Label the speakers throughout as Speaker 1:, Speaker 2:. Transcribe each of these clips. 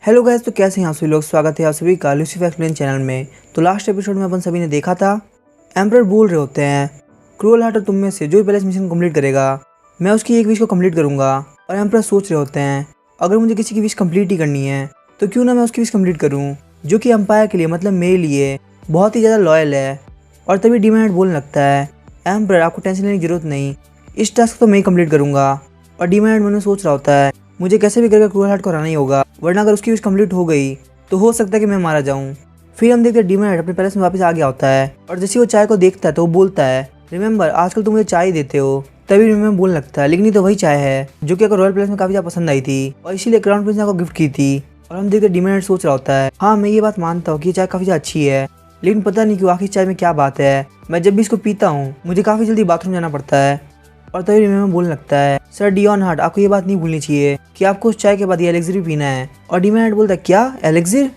Speaker 1: Hello guys, तो कैसे हैं आप सभी लोग। स्वागत है आप सभी का लूसीफर एक्सप्लेन चैनल में। तो लास्ट एपिसोड में अपन सभी ने देखा था, एम्परर बोल रहे होते हैं क्रूअल हार्ट और तुम में से जो भी पहले इस मिशन कंप्लीट करेगा मैं उसकी एक विश को कंप्लीट करूंगा। और एम्परर सोच रहे होते हैं अगर मुझे किसी की विश कंप्लीट ही करनी है तो क्यों ना मैं उसकी विश कंप्लीट करूँ, जो कि एम्पायर के लिए मतलब मेरे लिए बहुत ही ज़्यादा लॉयल है। और तभी डीमैन बोलने लगता है एम्परर आपको टेंशन लेने की जरूरत नहीं, इस टास्क तो मैं ही कंप्लीट करूँगा। और डीमैन मन में सोच रहा होता है मुझे कैसे भी करके क्रूअल हार्ट को हराना ही होगा, वरना अगर उसकी विश कंप्लीट हो गई तो हो सकता है कि मैं मारा जाऊं। फिर हम देखते हैं डीमैन अपने पैलेस में वापस आ गया होता है और जैसे वो चाय को देखता है तो वो बोलता है रिमेंबर आजकल तुम मुझे चाय ही देते हो। तभी रिमेंबर बोलने लगता है लेकिन ये तो वही चाय है जो कि रॉयल पैलेस में काफी ज्यादा पसंद आई थी और इसीलिए क्राउन प्रिंस ने आपको गिफ्ट की थी। और हम देखते डीमैन सोच रहा होता है हाँ मैं ये बात मानता हूँ कि ये चाय काफी ज्यादा अच्छी है, लेकिन पता नहीं क्यों आखिर चाय में क्या बात है, मैं जब भी इसको पीता हूँ मुझे काफी जल्दी बाथरूम जाना पड़ता है। और तभी रिमेंबर बोलने लगता है सर डियोन हार्ट आपको ये बात नहीं भूलनी चाहिए कि आपको उस चाय के बाद ये एलेक्सिर भी पीना है। और डीमैन बोलता है क्या एलेक्सिर।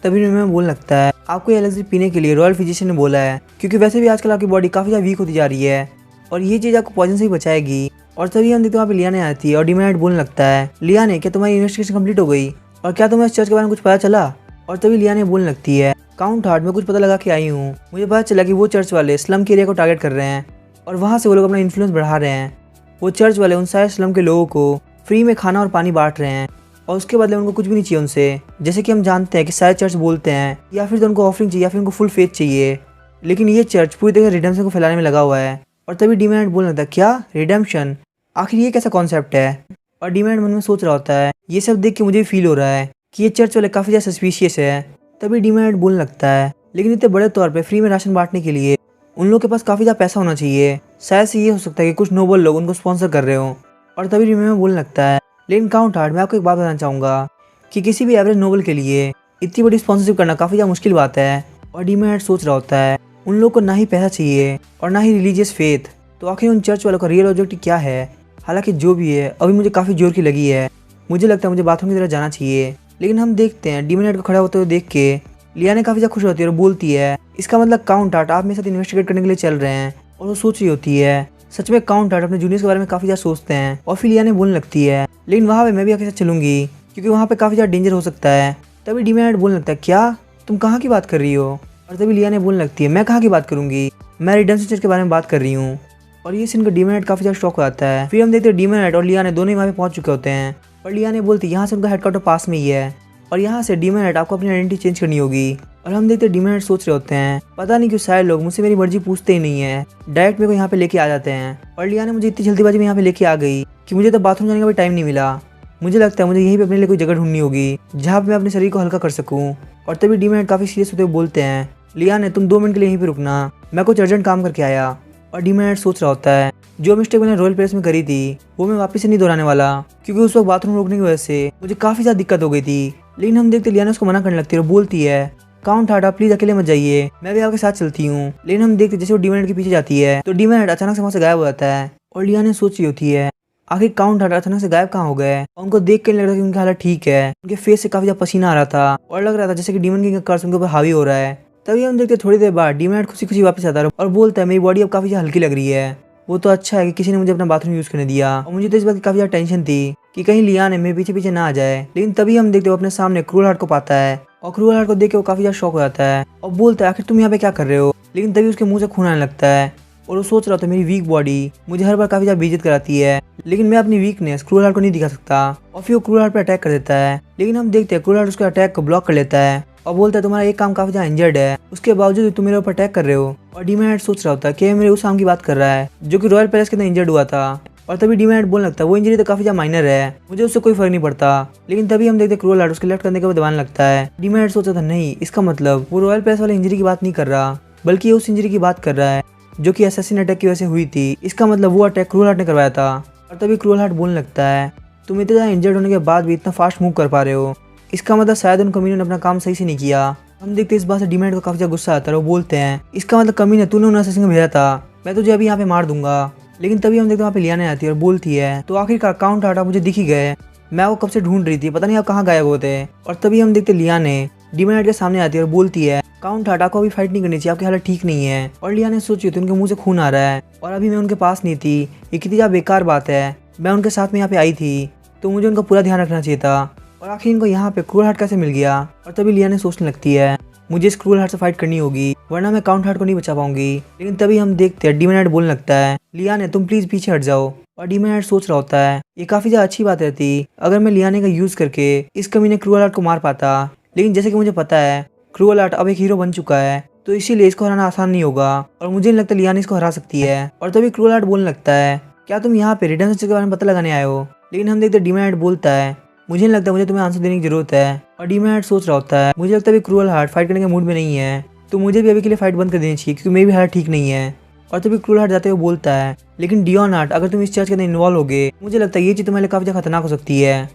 Speaker 1: तभी रिमेंबर बोलने लगता है आपको ये एलेक्सिर पीने के लिए रॉयल फिजिशियन ने बोला है, क्योंकि वैसे भी आजकल आपकी बॉडी काफी ज्यादा वीक होती जा रही है और ये चीज आपको पॉइजन से ही बचाएगी। और तभी हम देखते वहाँ पे लियाने आती है और डीमैन बोलने लगता है लियाने क्या तुम्हारी इन्वेस्टिगेशन कंप्लीट हो गई और क्या तुम्हें इस चर्च के बारे में कुछ पता चला। और तभी लियाने बोलने लगती है काउंट हार्ट में कुछ पता लगा के आई हूँ, मुझे पता चला कि वो चर्च वाले स्लम के एरिया को टारगेट कर रहे हैं और वहाँ से वो लोग अपना इन्फ्लुएंस बढ़ा रहे हैं। वो चर्च वाले उन सारे स्लम के लोगों को फ्री में खाना और पानी बांट रहे हैं और उसके बदले उनको कुछ भी नहीं चाहिए उनसे। जैसे कि हम जानते हैं कि सारे चर्च बोलते हैं या फिर तो उनको ऑफरिंग चाहिए या फिर उनको फुल फेथ चाहिए, लेकिन ये चर्च पूरी तरह रिडेम्पशन को फैलाने में लगा हुआ है। और तभी डीमैन बोलने लगता है क्या रिडेम्पशन, आखिर ये कैसा कॉन्सेप्ट है। और डीमैन मन में सोच रहा होता है ये सब देख के मुझे फील हो रहा है कि ये चर्च वाले काफी ज्यादा सस्पिशियस है। तभी डीमैन बोलने लगता है लेकिन इतने बड़े तौर पर फ्री में राशन बांटने के लिए उन लोगों के पास काफी ज्यादा पैसा होना चाहिए, शायद से ये हो सकता है कि कुछ नोबल लोग उनको स्पॉन्सर कर रहे हो। और तभी रिमेंबर बोलने लगता है लेकिन काउंट हार्ट मैं आपको एक बात बताना चाहूंगा कि किसी भी एवरेज नोबल के लिए इतनी बड़ी स्पॉन्सरशिप करना काफी ज्यादा मुश्किल बात है। और डीमैन सोच रहा होता है उन लोगों को ना ही पैसा चाहिए और ना ही रिलीजियस फेथ, तो आखिर उन चर्च वालों का रियल ऑब्जेक्टिव क्या है। हालांकि जो भी है अभी मुझे काफी जोर की लगी है, मुझे लगता है मुझे बाथरूम की तरफ जाना चाहिए। लेकिन हम देखते हैं डीमैन को खड़ा होते हुए देख के लियाने काफी ज्यादा खुश होती है और बोलती है इसका मतलब काउंट हार्ट आप मेरे साथ इन्वेस्टिगेट करने के लिए चल रहे हैं। और वो सोच रही होती है सच में काउंट हार्ट अपने जूनियर्स के बारे में काफी ज्यादा सोचते हैं। और फिर लियाने बोलने लगती है लेकिन वहाँ पे मैं भी आपके साथ चलूंगी क्योंकि वहाँ पे काफी ज्यादा डेंजर हो सकता है। तभी डीमैन बोलने लगता है क्या तुम कहाँ की बात कर रही हो। और तभी लियाने बोलने लगती है मैं कहाँ की बात करूंगी, मैं रिडेम्पशन चर्च के बारे में बात कर रही हूँ। और ये सुनकर डीमैन काफी ज्यादा शॉक हो जाता है। फिर हम देखते हैं डीमैन और लियाने दोनों ही वहाँ पे पहुंच चुके होते हैं और लियाने बोलती है यहाँ से उनका हेडक्वार्टर पास में ही है और यहाँ से डीमैन आपको अपनी आइडेंटिटी चेंज करनी होगी। और हम देखते हैं डीमैन सोच रहे होते हैं पता नहीं क्यों सारे लोग मुझसे मेरी मर्जी पूछते ही नहीं है, डायरेक्ट मेरे को यहाँ पे लेके आ जाते हैं। और लियाने मुझे इतनी जल्दीबाजी में यहाँ पे लेके आ गई कि मुझे तो बाथरूम जाने का भी टाइम नहीं मिला। मुझे लगता है मुझे यहीं पे अपने लिए कोई जगह ढूंढनी होगी जहाँ पे मैं अपने शरीर को हल्का कर सकूँ। और तभी डीमैन काफी सीरियस होते हुए बोलते हैं लियाने तुम 2 मिनट के लिए यहीं पे रुकना, मैं कुछ अर्जेंट काम करके आया। और डीमैन सोच रहा होता है जो मिस्टेक मैंने रॉयल पैलेस में करी थी वो मैं वापस से नहीं दोहराने वाला, क्योंकि उस वक्त बाथरूम रोकने की वजह से मुझे काफी ज्यादा दिक्कत हो गई थी। लेकिन हम देखते लियाने उसको मना करने लगती है और बोलती है काउंट हार्ट आप प्लीज अकेले मत जाइए, मैं भी आपके साथ चलती हूँ। लेकिन हम देखते जैसे वो डीमैन के पीछे जाती है तो डीमैन अचानक से वहाँ से गायब हो जाता है। और लियाने सोच रही होती है आखिर काउंट हार्ट अचानक से गायब कहाँ हो गए। और उनको देख के लग रहा था कि उनकी हालत ठीक है, उनके फेस से काफी ज्यादा पसीना आ रहा था और लग रहा था जैसे कि डीमन की कर्स उनके ऊपर हावी हो रहा है। तभी हम देखते थोड़ी देर बाद डीमैन खुशी खुशी वापस आता है और बोलता है मेरी बॉडी अब काफी ज्यादा हल्की लग रही है। वो तो अच्छा है कि किसी ने मुझे अपना बाथरूम यूज करने दिया और मुझे तो इस बात की काफी ज्यादा टेंशन थी कि कहीं लियाने मेरे पीछे पीछे ना आ जाए। लेकिन तभी हम देखते वो अपने सामने क्रूअल हार्ट को पाता है और क्रूअल हार्ट को देख के वो काफी ज्यादा शॉक हो जाता है और बोलता है आखिर तुम यहाँ पे क्या कर रहे हो। लेकिन तभी उसके मुंह से खून आने लगता है और वो सोच रहा था मेरी वीक बॉडी मुझे हर बार काफी ज्यादा बेइज्जत कराती है, लेकिन मैं अपनी वीकनेस क्रूअल हार्ट को नहीं दिखा सकता। और फिर वो क्रूअल हार्ट पे अटैक कर देता है। लेकिन हम देखते हैं क्रूअल हार्ट उसके अटैक को ब्लॉक कर लेता है और बोलता है तुम्हारा एक काम काफी ज्यादा इंजर्ड है, उसके बावजूद तुम मेरे ऊपर अटैक कर रहे हो। और डीमैन सोच रहा होता है कि मेरे उस काम की बात कर रहा है जो कि रॉयल पैलेस के अंदर इंजर्ड हुआ था। और तभी डीमैन बोलने लगता है वो इंजरी तो काफी ज्यादा माइनर है, मुझे उससे कोई फर्क नहीं पड़ता। लेकिन तभी हम देखते क्रूअल हार्ट उसके लेफ्ट कंधे के ऊपर दबाने लगता है। डीमैन सोचा था नहीं इसका मतलब वो रॉयल पैलेस वाले इंजरी की बात नहीं कर रहा, बल्कि ये उस इंजरी की बात कर रहा है जो कि असैसिन अटैक की वजह से हुई थी। इसका मतलब वो अटैक क्रूअल हार्ट ने करवाया था। और तभी क्रूअल हार्ट बोलने लगता है तुम इतने ज्यादा इंजर्ड होने के बाद भी इतना फास्ट मूव कर पा रहे हो, इसका मतलब शायद उन कमीनों ने अपना काम सही से नहीं किया। हम देखते इस बात से डीमैन को काफी ज्यादा गुस्सा आता है। वो बोलते हैं इसका मतलब कमीने तूने उन असैसिन को भेजा था, मैं तुझे अभी यहाँ पे मार दूंगा। लेकिन तभी हम देखते वहाँ पे लियाने आती है और बोलती है तो आखिरकार काउंट हार्ट आप मुझे दिख ही गए, मैं वो कब से ढूंढ रही थी, पता नहीं आप कहाँ गायब होते। और तभी हम देखते लियाने डीमैन के सामने आती है और बोलती है काउंट हार्ट आपको अभी फाइट नहीं करनी चाहिए, आपकी हालत ठीक नहीं है। और लियाने सोची थी उनके मुंह से खून आ रहा है और अभी मैं उनके पास नहीं थी, ये कितनी ज्यादा बेकार बात है, मैं उनके साथ में यहाँ पे आई थी तो मुझे उनका पूरा ध्यान रखना चाहिए था। और आखिर इनको यहाँ पे क्रूअल हार्ट कैसे मिल गया। और तभी लियाने सोचने लगती है मुझे इस क्रूअल हार्ट से फाइट करनी होगी वरना मैं काउंट हार्ट को नहीं बचा पाऊंगी। लेकिन तभी हम देखते हैं डीमन हार्ट बोलने लगता है लियाने तुम प्लीज पीछे हट जाओ। और डीमन हार्ट सोच रहा होता है ये काफी ज्यादा अच्छी बात रहती अगर मैं लियाने का यूज करके इस कमीने क्रूअल हार्ट को मार पाता। लेकिन जैसे कि मुझे पता है क्रूअल हार्ट अब एक हीरो बन चुका है तो इसीलिए इसको हराना आसान नहीं होगा और मुझे नहीं लगता लियाने इसको हरा सकती है। और तभी क्रूअल हार्ट बोलने लगता है क्या तुम यहाँ पे रिडेम्पशन के बारे में पता लगाने आए हो। लेकिन हम देखते डीमन हार्ट बोलता है मुझे नहीं लगता मुझे तुम्हें आंसर देने की जरूरत है। और डीमन हार्ट सोच रहा होता है मुझे लगता है क्रूअल हार्ट फाइट करने के मूड में नहीं है तो मुझे भी अभी के लिए फाइट बंद कर देनी चाहिए क्योंकि मेरी भी हार्ट ठीक नहीं है। और तभी क्रूअल हार्ट जाते हुए बोलता है लेकिन डियोन हार्ट अगर तुम इस चर्च के अंदर इन्वॉल्व होगे मुझे लगता है ये चीज तुम्हारे लिए काफी ज्यादा खतरनाक हो सकती है।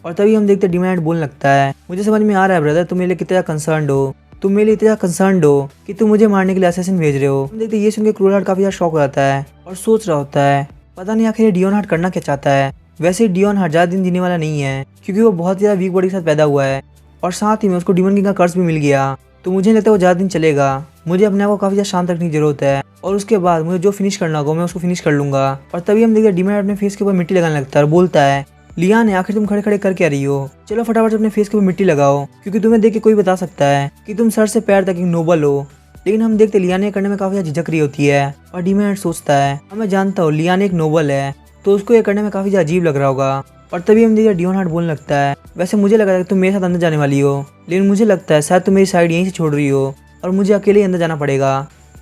Speaker 1: और तभी हम देखते डीमन हार्ट बोलने लगता है मुझे समझ में आ रहा है ब्रदर तुम मेरे लिए कितना कंसर्न हो तुम मेरे लिए इतना कंसर्न हो कि तुम मुझे मारने के लिए असैसिन भेज रहे हो। हम देखते ये सुन के क्रूअल हार्ट काफी ज्यादा शॉक हो जाता है और सोच रहा होता है पता नहीं आखिर डियोन हार्ट करना क्या चाहता है। वैसे डियोन हार्ट ज्यादा दिन जीने वाला नहीं है क्योंकि वो बहुत ज्यादा वीक बॉडी के साथ पैदा हुआ है और साथ ही में उसको डीमन किंग का कर्स भी मिल गया तो मुझे लगता है वो ज्यादा दिन चलेगा। मुझे अपने आप को काफी ज्यादा शांत रखने की जरूरत है और उसके बाद मुझे जो फिनिश करना होगा मैं उसको फिनिश कर लूंगा। और तभी हम देखते डीमन हार्ट अपने फेस के ऊपर मिट्टी लगाने लगता है और बोलता है लियाने आखिर तुम खड़े खड़े कर क्या रही हो चलो फटाफट अपने फेस के ऊपर मिट्टी लगाओ क्योंकि तुम्हें देख के कोई बता सकता है कि तुम सर से पैर तक एक नोबल हो। लेकिन हम देखते लियाने करने में काफी ज्यादा झिझक रही होती है और डीमन हार्ट सोचता है मैं जानता हूँ लियाने एक नोबल है तो उसको ये करने में काफी ज्यादा अजीब लग रहा होगा। और तभी हम देखते डियोन हार्ट बोलने लगता है वैसे मुझे लगा था कि तुम मेरे साथ अंदर जाने वाली हो लेकिन मुझे लगता है शायद तुम मेरी साइड यहीं से छोड़ रही हो और मुझे अकेले ही अंदर जाना पड़ेगा।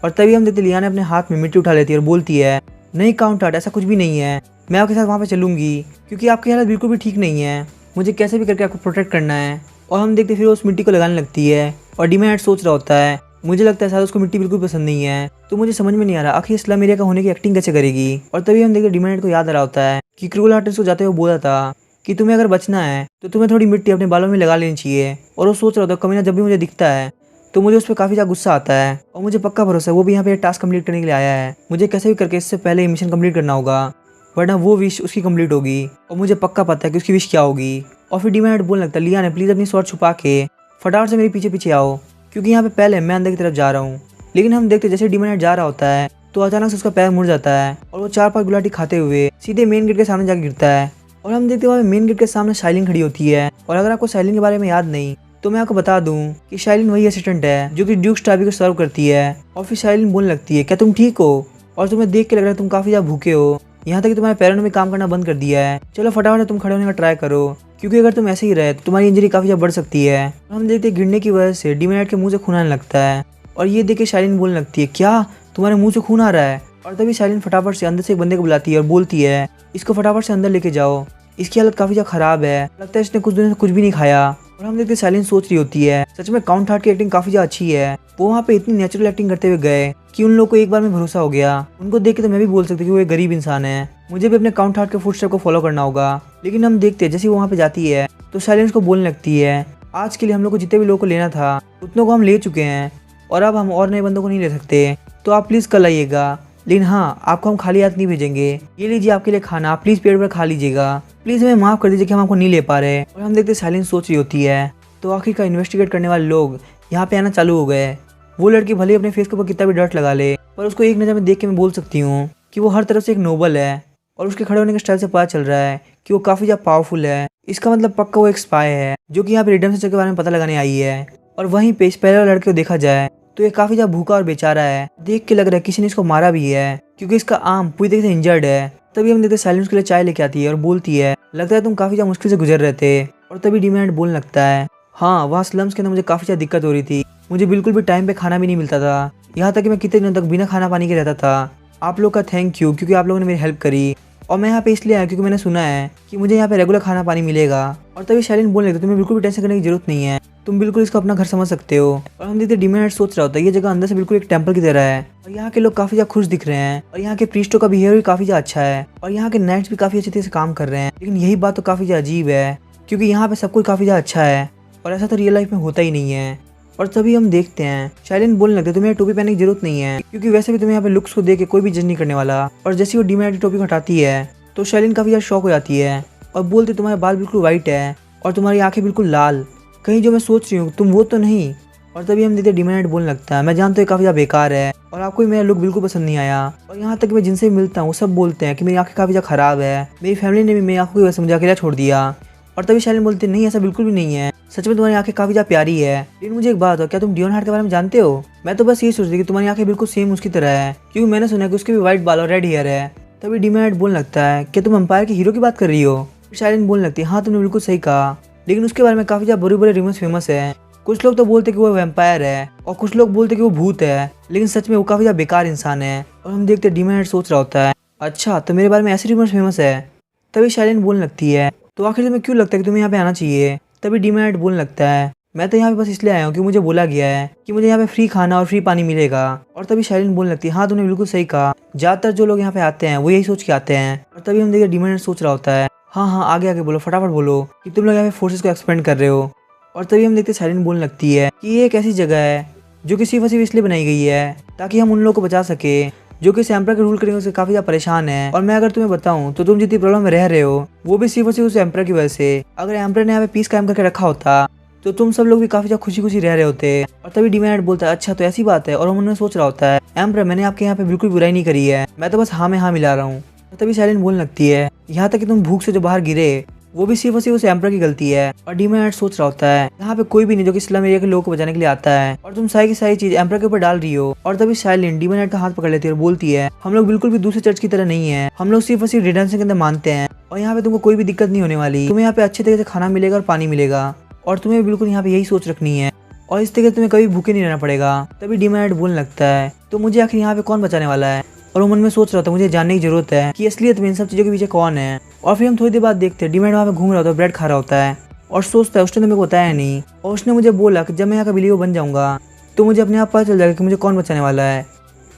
Speaker 1: और तभी हम देखते लियाने अपने हाथ में मिट्टी उठा लेती है और बोलती है नहीं काउंट हार्ट ऐसा कुछ भी नहीं है मैं आपके साथ वहाँ पे चलूंगी क्योंकि आपकी हालत बिल्कुल भी ठीक नहीं है मुझे कैसे भी करके आपको प्रोटेक्ट करना है। और हम देखते फिर उस मिट्टी को लगाने लगती है और डीमन हार्ट सोच रहा होता है मुझे लगता है शायद उसको मिट्टी बिल्कुल पसंद नहीं है तो मुझे समझ में नहीं आ रहा आखिर स्लम एरिया का होने की एक्टिंग कैसे करेगी। और तभी हम देखते डीमन हार्ट को याद आ रहा होता है कि क्रूअल हार्ट उसको जाते हुए बोला था कि तुम्हें अगर बचना है तो तुम्हें थोड़ी मिट्टी अपने बालों में लगा लेनी चाहिए। और वो सोच रहा था कमीना जब भी मुझे दिखता है तो मुझे उस पर काफी ज्यादा गुस्सा आता है और मुझे पक्का भरोसा है वो भी यहाँ पे टास्क कंप्लीट करने के लिए आया है। मुझे कैसे भी करके इससे पहले मिशन कंप्लीट करना होगा वरना वो विश उसकी कंप्लीट होगी और मुझे पक्का पता है कि उसकी विश क्या होगी। और फिर डीमन हार्ट बोलने लगता है लियाने प्लीज अपनी स्वॉर्ड छुपा के फटाफट से मेरे पीछे पीछे आओ क्योंकि यहाँ पे पहले मैं अंदर की तरफ जा रहा हूँ। लेकिन हम देखते जैसे डीमन हार्ट जा रहा होता है तो अचानक से उसका पैर मुड़ जाता है और वो 4-5 गुलाटी खाते हुए सीधे मेन गेट के सामने जाकर गिरता है। और हम देखते वहाँ मेन गेट के सामने शाइलिन खड़ी होती है। और अगर आपको शाइलिन के बारे में याद नहीं तो मैं आपको बता दूं कि शाइलिन वही असिस्टेंट है जो कि ड्यूक स्टार्बी को सर्व करती है। और फिर शाइलिन बोलने लगती है क्या तुम ठीक हो और तुम्हें देख के लग रहा है तुम काफी ज्यादा भूखे हो यहाँ तक कि तुम्हारे पैरों ने भी काम करना बंद कर दिया है चलो फटाफट तुम खड़े होने का ट्राई करो क्योंकि अगर तुम ऐसे ही रहे तो तुम्हारी इंजरी काफी ज्यादा बढ़ सकती है। हम देखते गिरने की वजह से डीमन हार्ट के मुंह से खून आने लगता है और ये देख के शाइलिन बोलने लगती है क्या तुम्हारे मुंह से खून आ रहा है। और तभी शाइलिन फटाफट से अंदर से एक बंदे को बुलाती है और बोलती है इसको फटाफट से अंदर लेके जाओ इसकी हालत काफी ज्यादा खराब है लगता है इसने कुछ दिनों से कुछ भी नहीं खाया। और हम देखते शाइलिन सोच रही होती है सच में काउंट हार्ट की एक्टिंग काफी ज्यादा अच्छी है वो वहाँ पे इतनी नेचुरल एक्टिंग करते हुए गए कि उन लोगों को एक बार में भरोसा हो गया। उनको देख के तो मैं भी बोल सकती हूँ कि वो एक गरीब इंसान है मुझे भी अपने काउंट हार्ट के फुटस्टेप को फॉलो करना होगा। लेकिन हम देखते हैं जैसे वो वहाँ पे जाती है तो शाइलिन को बोलने लगती है आज के लिए हम लोग को जितने भी लोगों को लेना था उतनों को हम ले चुके हैं और अब हम और नए बंदों को नहीं ले सकते तो आप प्लीज कल आइएगा। लेकिन हाँ आपको हम खाली हाथ नहीं भेजेंगे ये लीजिए आपके लिए खाना आप प्लीज पेट भर खा लीजिएगा प्लीज हमें माफ कर दीजिए कि हम आपको नहीं ले पा रहे। और हम देखते शाइलिन सोच रही होती है तो आखिरकार इन्वेस्टिगेट करने वाले लोग यहाँ पे आना चालू हो गए। वो लड़की भले ही अपने फेस के ऊपर कितना भी डर्ट लगा ले पर उसको एक नज़र में देख के मैं बोल सकती हूँ कि वो हर तरफ से एक नोबल है और उसके खड़े होने के स्टाइल से पता चल रहा है कि वो काफी ज्यादा पावरफुल है। इसका मतलब पक्का वो एक स्पाई है जो कि यहाँ पे रिडेम्पशन के बारे में पता लगाने आई है। और वहीं पे इस पहले लड़के को देखा जाए तो ये काफी ज्यादा भूखा और बेचारा है देख के लग रहा है किसी ने इसको मारा भी है क्योंकि इसका आर्म पूरी तरीके से इंजर्ड है। तभी हम देखते साइलेंस के लिए चाय लेके आती है और बोलती है लगता है तुम काफी ज्यादा मुश्किल से गुजर रहे थे। और तभी डीमन हार्ट बोलने लगता है हाँ वहाँ स्लम्स के अंदर मुझे काफी ज्यादा दिक्कत हो रही थी मुझे बिल्कुल भी टाइम पे खाना भी नहीं मिलता था यहाँ तक कि मैं कितने दिनों तक बिना खाना पानी के रहता था। आप लोग का थैंक यू क्योंकि आप लोगों ने मेरी हेल्प करी और मैं यहाँ पे इसलिए आया क्योंकि मैंने सुना है कि मुझे यहाँ पे रेगुलर खाना पानी मिलेगा। और तभी शाइलिन बोलने लगती है तुम्हें बिल्कुल भी टेंशन करने की जरूरत नहीं है तुम बिल्कुल इसको अपना घर समझ सकते हो। और हम देखते डीमन हार्ट सोच रहा होता है ये जगह अंदर से बिल्कुल एक टेंपल की तरह है और यहाँ के लोग काफी ज्यादा खुश दिख रहे हैं और यहाँ के प्रीस्टों का बिहेवियर भी काफी ज्यादा अच्छा है और यहाँ के नाइट्स भी काफी अच्छी तरह से काम कर रहे हैं। लेकिन यही बात तो काफी ज्यादा अजीब है क्योंकि यहाँ पे सब कुछ काफी ज्यादा अच्छा है और ऐसा तो रियल लाइफ में होता ही नहीं है। और तभी हम देखते हैं शाइलिन बोलने लगते तुम्हें टोपी पहनने की जरूरत नहीं है क्योंकि वैसे भी तुम्हें यहाँ पे लुक्स को देख के कोई भी जज नहीं करने वाला। और जैसे वो डीमन हार्ट की टोपी हटाती है तो शाइलिन काफी ज्यादा शॉक हो जाती है और बोलते तुम्हारे बाल बिल्कुल व्हाइट है और तुम्हारी आंखें बिल्कुल लाल कहीं जो मैं सोच रही हूँ तुम वो तो नहीं। और तभी हम देखते डीमन हार्ट बोलने लगता है मैं जानता हूँ काफी ज्यादा बेकार है और आपको भी मेरा लुक बिल्कुल पसंद नहीं आया और यहाँ तक मैं जिनसे भी मिलता हूँ सब बोलते हैं कि मेरी आंखें काफी ज्यादा खराब है मेरी फैमिली ने भी मेरी आंखों की वजह से मुझे अकेला छोड़ दिया और तभी शाइलिन बोलती है नहीं ऐसा बिल्कुल भी नहीं है, सच में तुम्हारी आंखें काफी ज्यादा प्यारी है। लेकिन मुझे एक बात हो, क्या तुम डियोन हार्ट के बारे में जानते हो? मैं तो बस ये सोच रही कि तुम्हारी आंखें बिल्कुल सेम उसकी तरह है, क्योंकि मैंने सुना कि उसके भी व्हाइट बाल और रेड हेयर है। तभी डीमैट बोलने लगता है कि तुम एम्पायर के हीरो की बात कर रही हो? शाइलिन बोलने लगती है हाँ तुमने बिल्कुल सही कहा, लेकिन उसके बारे में काफी ज्यादा बुरे बुरे रिमर्स फेमस है। कुछ लोग तो बोलते कि वो वैम्पायर है और कुछ लोग बोलते कि वो भूत है, लेकिन सच में वो काफी ज्यादा बेकार इंसान है। और हम देखते डीमैट सोच रहा होता है अच्छा तो मेरे बारे में ऐसे रिमर्स फेमस है। तभी शाइलिन बोलने लगती है तो आखिर तुम्हें क्यों लगता है कि तुम्हें यहाँ पे आना चाहिए? तभी डीमैट बोलने लगता है मैं तो यहाँ पे बस इसलिए आया हूँ कि मुझे बोला गया है कि मुझे यहाँ पे फ्री खाना और फ्री पानी मिलेगा। और तभी शाइलिन बोलने लगती है हाँ तुमने बिल्कुल सही कहा, ज्यादातर जो लोग यहाँ पे आते हैं वो यही सोच के आते हैं। और तभी हम देखते डीमैट सोच रहा होता है हाँ हाँ आगे आगे बोलो, फटाफट बोलो कि तुम लोग यहाँ पे फोर्सेस को एक्सपेंड कर रहे हो। और तभी हम देखते शाइलिन बोलने लगती है कि ये एक ऐसी जगह है जो कि सिर्फ और सिर्फ इसलिए बनाई गई है ताकि हम उन लोगों को बचा सके जो कि एम्पर के रूल करेंगे उससे काफी ज्यादा परेशान है। और मैं अगर तुम्हें बताऊं तो तुम जितनी प्रॉब्लम में रह रहे हो वो भी सिर्फ और सिर्फ उस एम्पर की वजह से। अगर एम्पर ने यहाँ पे पीस कायम करके रखा होता तो तुम सब लोग भी काफी ज्यादा खुशी खुशी रह रहे होते। और तभी डीमैट बोलता है अच्छा तो ऐसी बात है। और हम उन्हें सोच रहा होता है एम्पर मैंने आपके यहाँ पे बिल्कुल बुराई नहीं करी है, मैं तो बस हाँ में हाँ मिला रहा हूँ। तभी शाइलिन बोलने लगती है यहाँ तक कि तुम भूख से जो बाहर गिरे वो भी सिर्फ और सिर्फ उस एम्पर की गलती है। और डीमैट सोच रहा होता है यहाँ पे कोई भी नहीं जो कि स्लम एरिया के लोगों को बचाने के लिए आता है और तुम सारी की सारी चीज एम्पर के ऊपर डाल रही हो। और तभी शाइलिन डीमैट का हाथ पकड़ लेती है और बोलती है हम लोग बिल्कुल भी दूसरे चर्च की तरह नहीं है, हम लोग सिर्फ और सिर्फ रिडेम्पशन के अंदर मानते हैं और यहाँ पे तुमको कोई भी दिक्कत नहीं होने वाली, तुम्हें यहाँ पे अच्छे तरीके से खाना मिलेगा और पानी मिलेगा और तुम्हें बिल्कुल यहाँ पे यही सोच रखनी है और इस तरीके से तुम्हें कभी भूखे नहीं रहना पड़ेगा। तभी डीमैट बोलने लगता है तो मुझे आखिर यहाँ पे कौन बचाने वाला है? और वो मन में सोच रहा था मुझे जानने की जरूरत है कि असलियत में इन सब चीजों के पीछे कौन है। और फिर हम थोड़ी देर बाद देखते हैं डीमैट वहाँ पे घूम रहा होता है, ब्रेड खा रहा होता है और सोचता है उसने तो मेरे को बताया नहीं और उसने मुझे बोला कि जब मैं यहाँ का बिलीवर बन जाऊंगा तो मुझे अपने आप पता चल जाएगा कि मुझे कौन बचाने वाला है।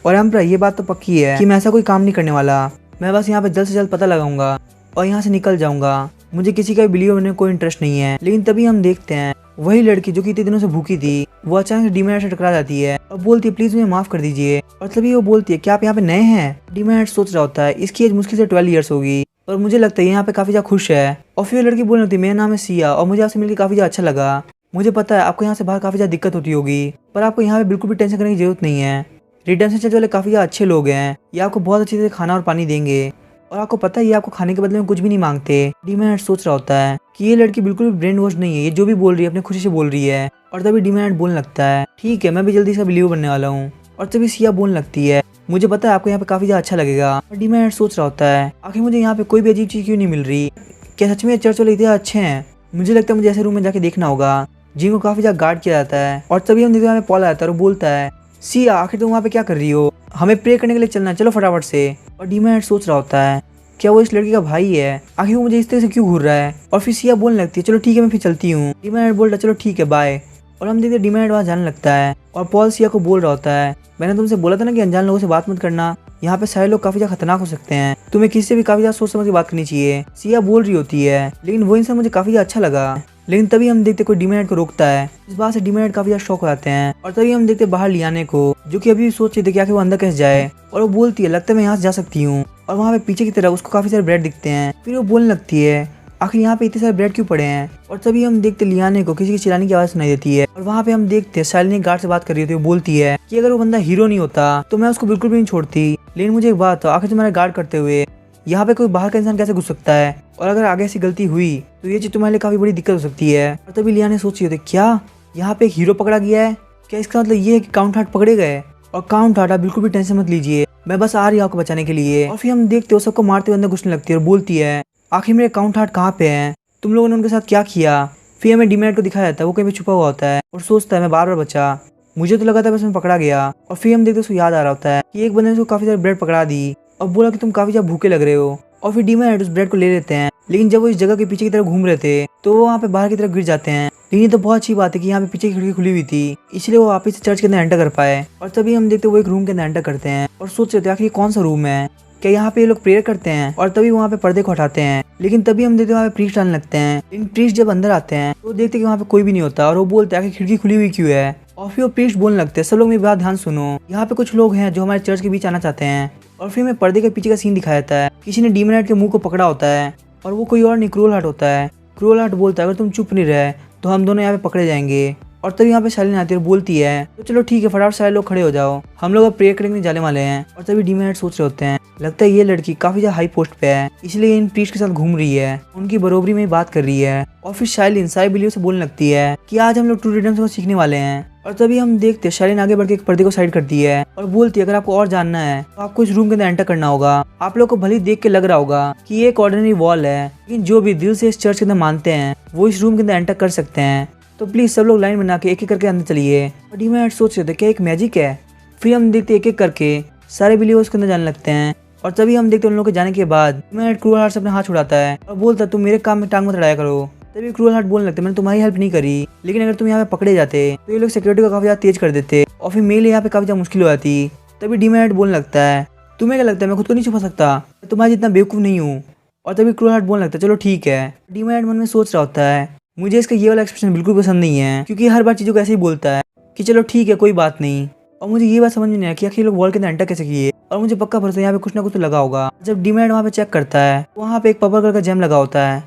Speaker 1: और एम्परर ये बात तो पक्की है कि मैं ऐसा कोई काम नहीं करने वाला, मैं बस यहाँ पे जल्द से जल्द पता लगाऊंगा और यहाँ से निकल जाऊंगा, मुझे किसी का बिलीवर बनने में कोई इंटरेस्ट नहीं है। लेकिन तभी हम देखते हैं वही लड़की जो कि इतने दिनों से भूखी थी वो अचानक डीमैट से टकरा जाती है और बोलती है प्लीज मुझे माफ कर दीजिए। और तभी वो बोलती है क्या आप यहाँ पे नए हैं? डीमैट सोच रहा होता है इसकी एज मुश्किल से 12 ईयर्स होगी और मुझे लगता है यहाँ पे काफी ज्यादा खुश है। और फिर लड़की बोलने लगती है मेरा नाम है सिया और मुझे आपसे मिलकर काफी ज्यादा अच्छा लगा, मुझे पता है आपको यहाँ से बाहर काफी ज्यादा दिक्कत होती होगी पर आपको यहाँ पे बिल्कुल भी टेंशन करने की जरूरत नहीं है, रिडेम्पशन चर्च वाले काफी ज्यादा अच्छे लोग हैं, ये आपको बहुत अच्छे से खाना और पानी देंगे और आपको पता है ये आपको खाने के बदले में कुछ भी नहीं मांगते। डीमैट सोच रहा होता है कि ये लड़की बिल्कुल भी ब्रेन वॉश नहीं है, ये जो भी बोल रही है अपने खुशी से बोल रही है। और तभी डीमैट बोलने लगता है ठीक है मैं भी जल्दी से बिलीवर बनने वाला हूँ। और तभी सिया बोलने लगती है मुझे पता है आपको यहाँ पे काफी ज्यादा अच्छा लगेगा। और डीमैट सोच रहा होता है आखिर मुझे यहाँ पे कोई भी अजीब चीज क्यों नहीं मिल रही, क्या सच में चर्च वाले इतने अच्छे हैं? मुझे लगता है मुझे ऐसे रूम में जाके देखना होगा जिनको काफी ज्यादा गार्ड किया जाता है। और तभी हम देखते हैं पॉल आता है और बोलता है सिया आखिर तुम वहाँ पे क्या कर रही हो, हमें प्रे करने के लिए चलना है, चलो फटाफट से। और डीमैट सोच रहा होता है क्या वो इस लड़की का भाई है, आखिर वो मुझे इस तरह से क्यों घूर रहा है। और फिर सिया बोलने लगती है चलो ठीक है मैं फिर चलती हूँ। डीमैट बोल रहा है चलो ठीक है बाय। और हम देखते डीमैट वहाँ जाने लगता है और पॉल सिया को बोल रहा होता है मैंने तुमसे बोला था ना कि अनजान लोगों से बात मत करना, यहाँ पे सारे लोग काफी ज्यादा खतरनाक हो सकते हैं, तुम्हें किसी से भी काफी ज्यादा सोच समझ के बात करनी चाहिए। सिया बोल रही होती है लेकिन वो इंसान मुझे काफी ज्यादा अच्छा लगा। लेकिन तभी हम देखते कोई डीमैट को रोकता है, इस बात से डीमैट काफी ज्यादा शौक हो जाते हैं। और तभी हम देखते बाहर लियाने को जो कि अभी सोच रही थी कि आखिर वो अंदर कैसे जाए और वो बोलती है लगता है मैं यहाँ से जा सकती हूँ। और वहाँ पे पीछे की तरफ उसको काफी सारे ब्रेड दिखते हैं, फिर वो बोलने लगती है आखिर यहाँ पे इतने सारे ब्रेड क्यों पड़े हैं। और तभी हम देखते लियाने को किसी की चिल्लाने की आवाज सुनाई देती है और वहाँ पे हम देखते शाइलिन गार्ड से बात कर रही होती है, वो बोलती है कि अगर वो बंदा हीरो नहीं होता तो मैं उसको बिल्कुल भी नहीं छोड़ती। लेकिन मुझे एक बात हो आखिर तुम्हारा गार्ड करते हुए यहाँ पे कोई बाहर का इंसान कैसे घुस सकता है, और अगर आगे ऐसी गलती हुई तो ये चीज तुम्हारे लिए काफी बड़ी दिक्कत हो सकती है। और तभी लियाने सोच रही होती क्या यहाँ पे एक हीरो पकड़ा गया है, क्या इसका मतलब ये है कि काउंट हार्ट पकड़े गए। और काउंट हार्ट आप बिल्कुल भी टेंशन मत लीजिए, मैं बस आ रही हूँ आपको बचाने के लिए। और फिर हम देखते हो सबको मारते हुए अंदर घुसने लगती है और बोलती है आखिर मेरे काउंट हार्ट कहाँ पे है, तुम लोगों ने उनके साथ क्या किया। फिर हमें डीमैट को दिखाया जाता है वो कहीं पे छुपा हुआ होता है और सोचता है मैं बार बार बचा, मुझे तो लगा था बस मैं पकड़ा गया। और फिर हम देखते उसको याद आ रहा होता है कि एक बंदे ने उसको काफी सारी ब्रेड पकड़ा दी और बोला कि तुम काफी ज्यादा भूखे लग रहे हो। और फिर डीमैट उस ब्रेड को ले लेते हैं, लेकिन जब वो इस जगह के पीछे की तरफ घूम रहे थे तो वो वहाँ पे बाहर की तरफ गिर जाते हैं। लेकिन ये तो बहुत अच्छी बात है कि यहाँ पे पीछे की खिड़की खुली हुई थी, इसलिए वो वापस से चर्च के अंदर एंटर कर पाए। और तभी हम देखते वो एक रूम के अंदर एंटर करते हैं और सोच रहे थे आखिर कौन सा रूम है, क्या यहाँ पे ये लोग प्रेयर करते हैं। और तभी वहाँ पे पर्दे को हटाते हैं, लेकिन तभी हम देखते वहाँ पे प्रीस्ट आने लगते हैं। लेकिन प्रीस्ट जब अंदर आते हैं तो देखते कि वहाँ पे कोई भी नहीं होता और वो बोलते हैं आखिर खिड़की खुली हुई क्यों है। और फिर वो प्रीस्ट बोलने लगते हैं सब लोग मेरी बात ध्यान सुनो, यहाँ पे कुछ लोग हैं जो हमारे चर्च के बीच आना चाहते हैं। और फिर हमें पर्दे के पीछे का सीन दिखाया जाता है, किसी ने डीमैट के मुंह को पकड़ा होता है और वो कोई और नहीं क्रूअल हार्ट होता है। क्रूअल हार्ट बोलता है अगर तुम चुप नहीं रहे तो हम दोनों यहाँ पे पकड़े जाएंगे। और तभी यहाँ पे शाइलिन आती है और बोलती है तो चलो ठीक है फटाफट सारे लोग खड़े हो जाओ, हम लोग अब प्रेयर करने जाने वाले हैं। और तभी डीमैट सोच रहे होते हैं लगता है ये लड़की काफी ज्यादा हाई पोस्ट पे है, इसलिए इन प्रीस्ट के साथ घूम रही है, उनकी बरोबरी में बात कर रही है। और फिर शाइलिन सारी बिल्लियों से बोलने लगती है कि आज हम लोग ट्रू रिडम्पशन को सीखने वाले हैं। और तभी हम देखते हैं शाइलिन आगे बढ़ के एक पर्दे को साइड करती है और बोलती है अगर आपको और जानना है तो आपको इस रूम के अंदर एंटर करना होगा। आप लोग को भले ही देख के लग रहा होगा कि ये एक ऑर्डिनरी वॉल है, लेकिन जो भी दिल से इस चर्च के अंदर मानते हैं वो इस रूम के अंदर एंटर कर सकते हैं। तो प्लीज सब लोग लाइन बना के एक एक करके अंदर चलिए। और डीमैट सोच रहे थे क्या एक मैजिक है। फिर हम देखते एक एक करके सारे बिलीवर्स उसके अंदर जाने लगते हैं। और तभी हम देखते हैं उन लोगों के जाने के बाद डीमैट क्रूअल हार्ट से अपना हाथ छुड़ाता है और बोलता है तुम मेरे काम में टांग मत अड़ाया करो। तभी क्रूअल हार्ट बोलने लगता है मैंने तुम्हारी हेल्प नहीं करी, लेकिन अगर तुम यहाँ पे पकड़े जाते तो ये लोग सिक्योरिटी को काफी ज्यादा तेज कर देते और फिर मेरे लिए यहाँ पे काफी ज्यादा मुश्किल हो जाती। तभी डीमैट बोलने लगता है तुम्हें क्या लगता है मैं खुद को नहीं छुपा सकता, मैं तुम्हारा जितना बेवकूफ नहीं हूँ। और तभी क्रूअल हार्ट बोलने लगता है चलो ठीक है। डीमैट मन में सोच रहा होता है मुझे इसका ये वाला एक्सप्रेशन बिल्कुल पसंद नहीं है, क्योंकि हर बार चीजों को ऐसे ही बोलता है कि चलो ठीक है कोई बात नहीं। और मुझे ये बात समझ में नहीं आया कि आखिर लोग वॉल के अंदर एंटर कैसे किए, और मुझे पक्का भरोसा यहाँ पे कुछ ना कुछ तो लगा होगा। जब डीमैट वहाँ पे चेक करता है तो वहाँ पे एक पर्पल कलर का जेम लगा होता है।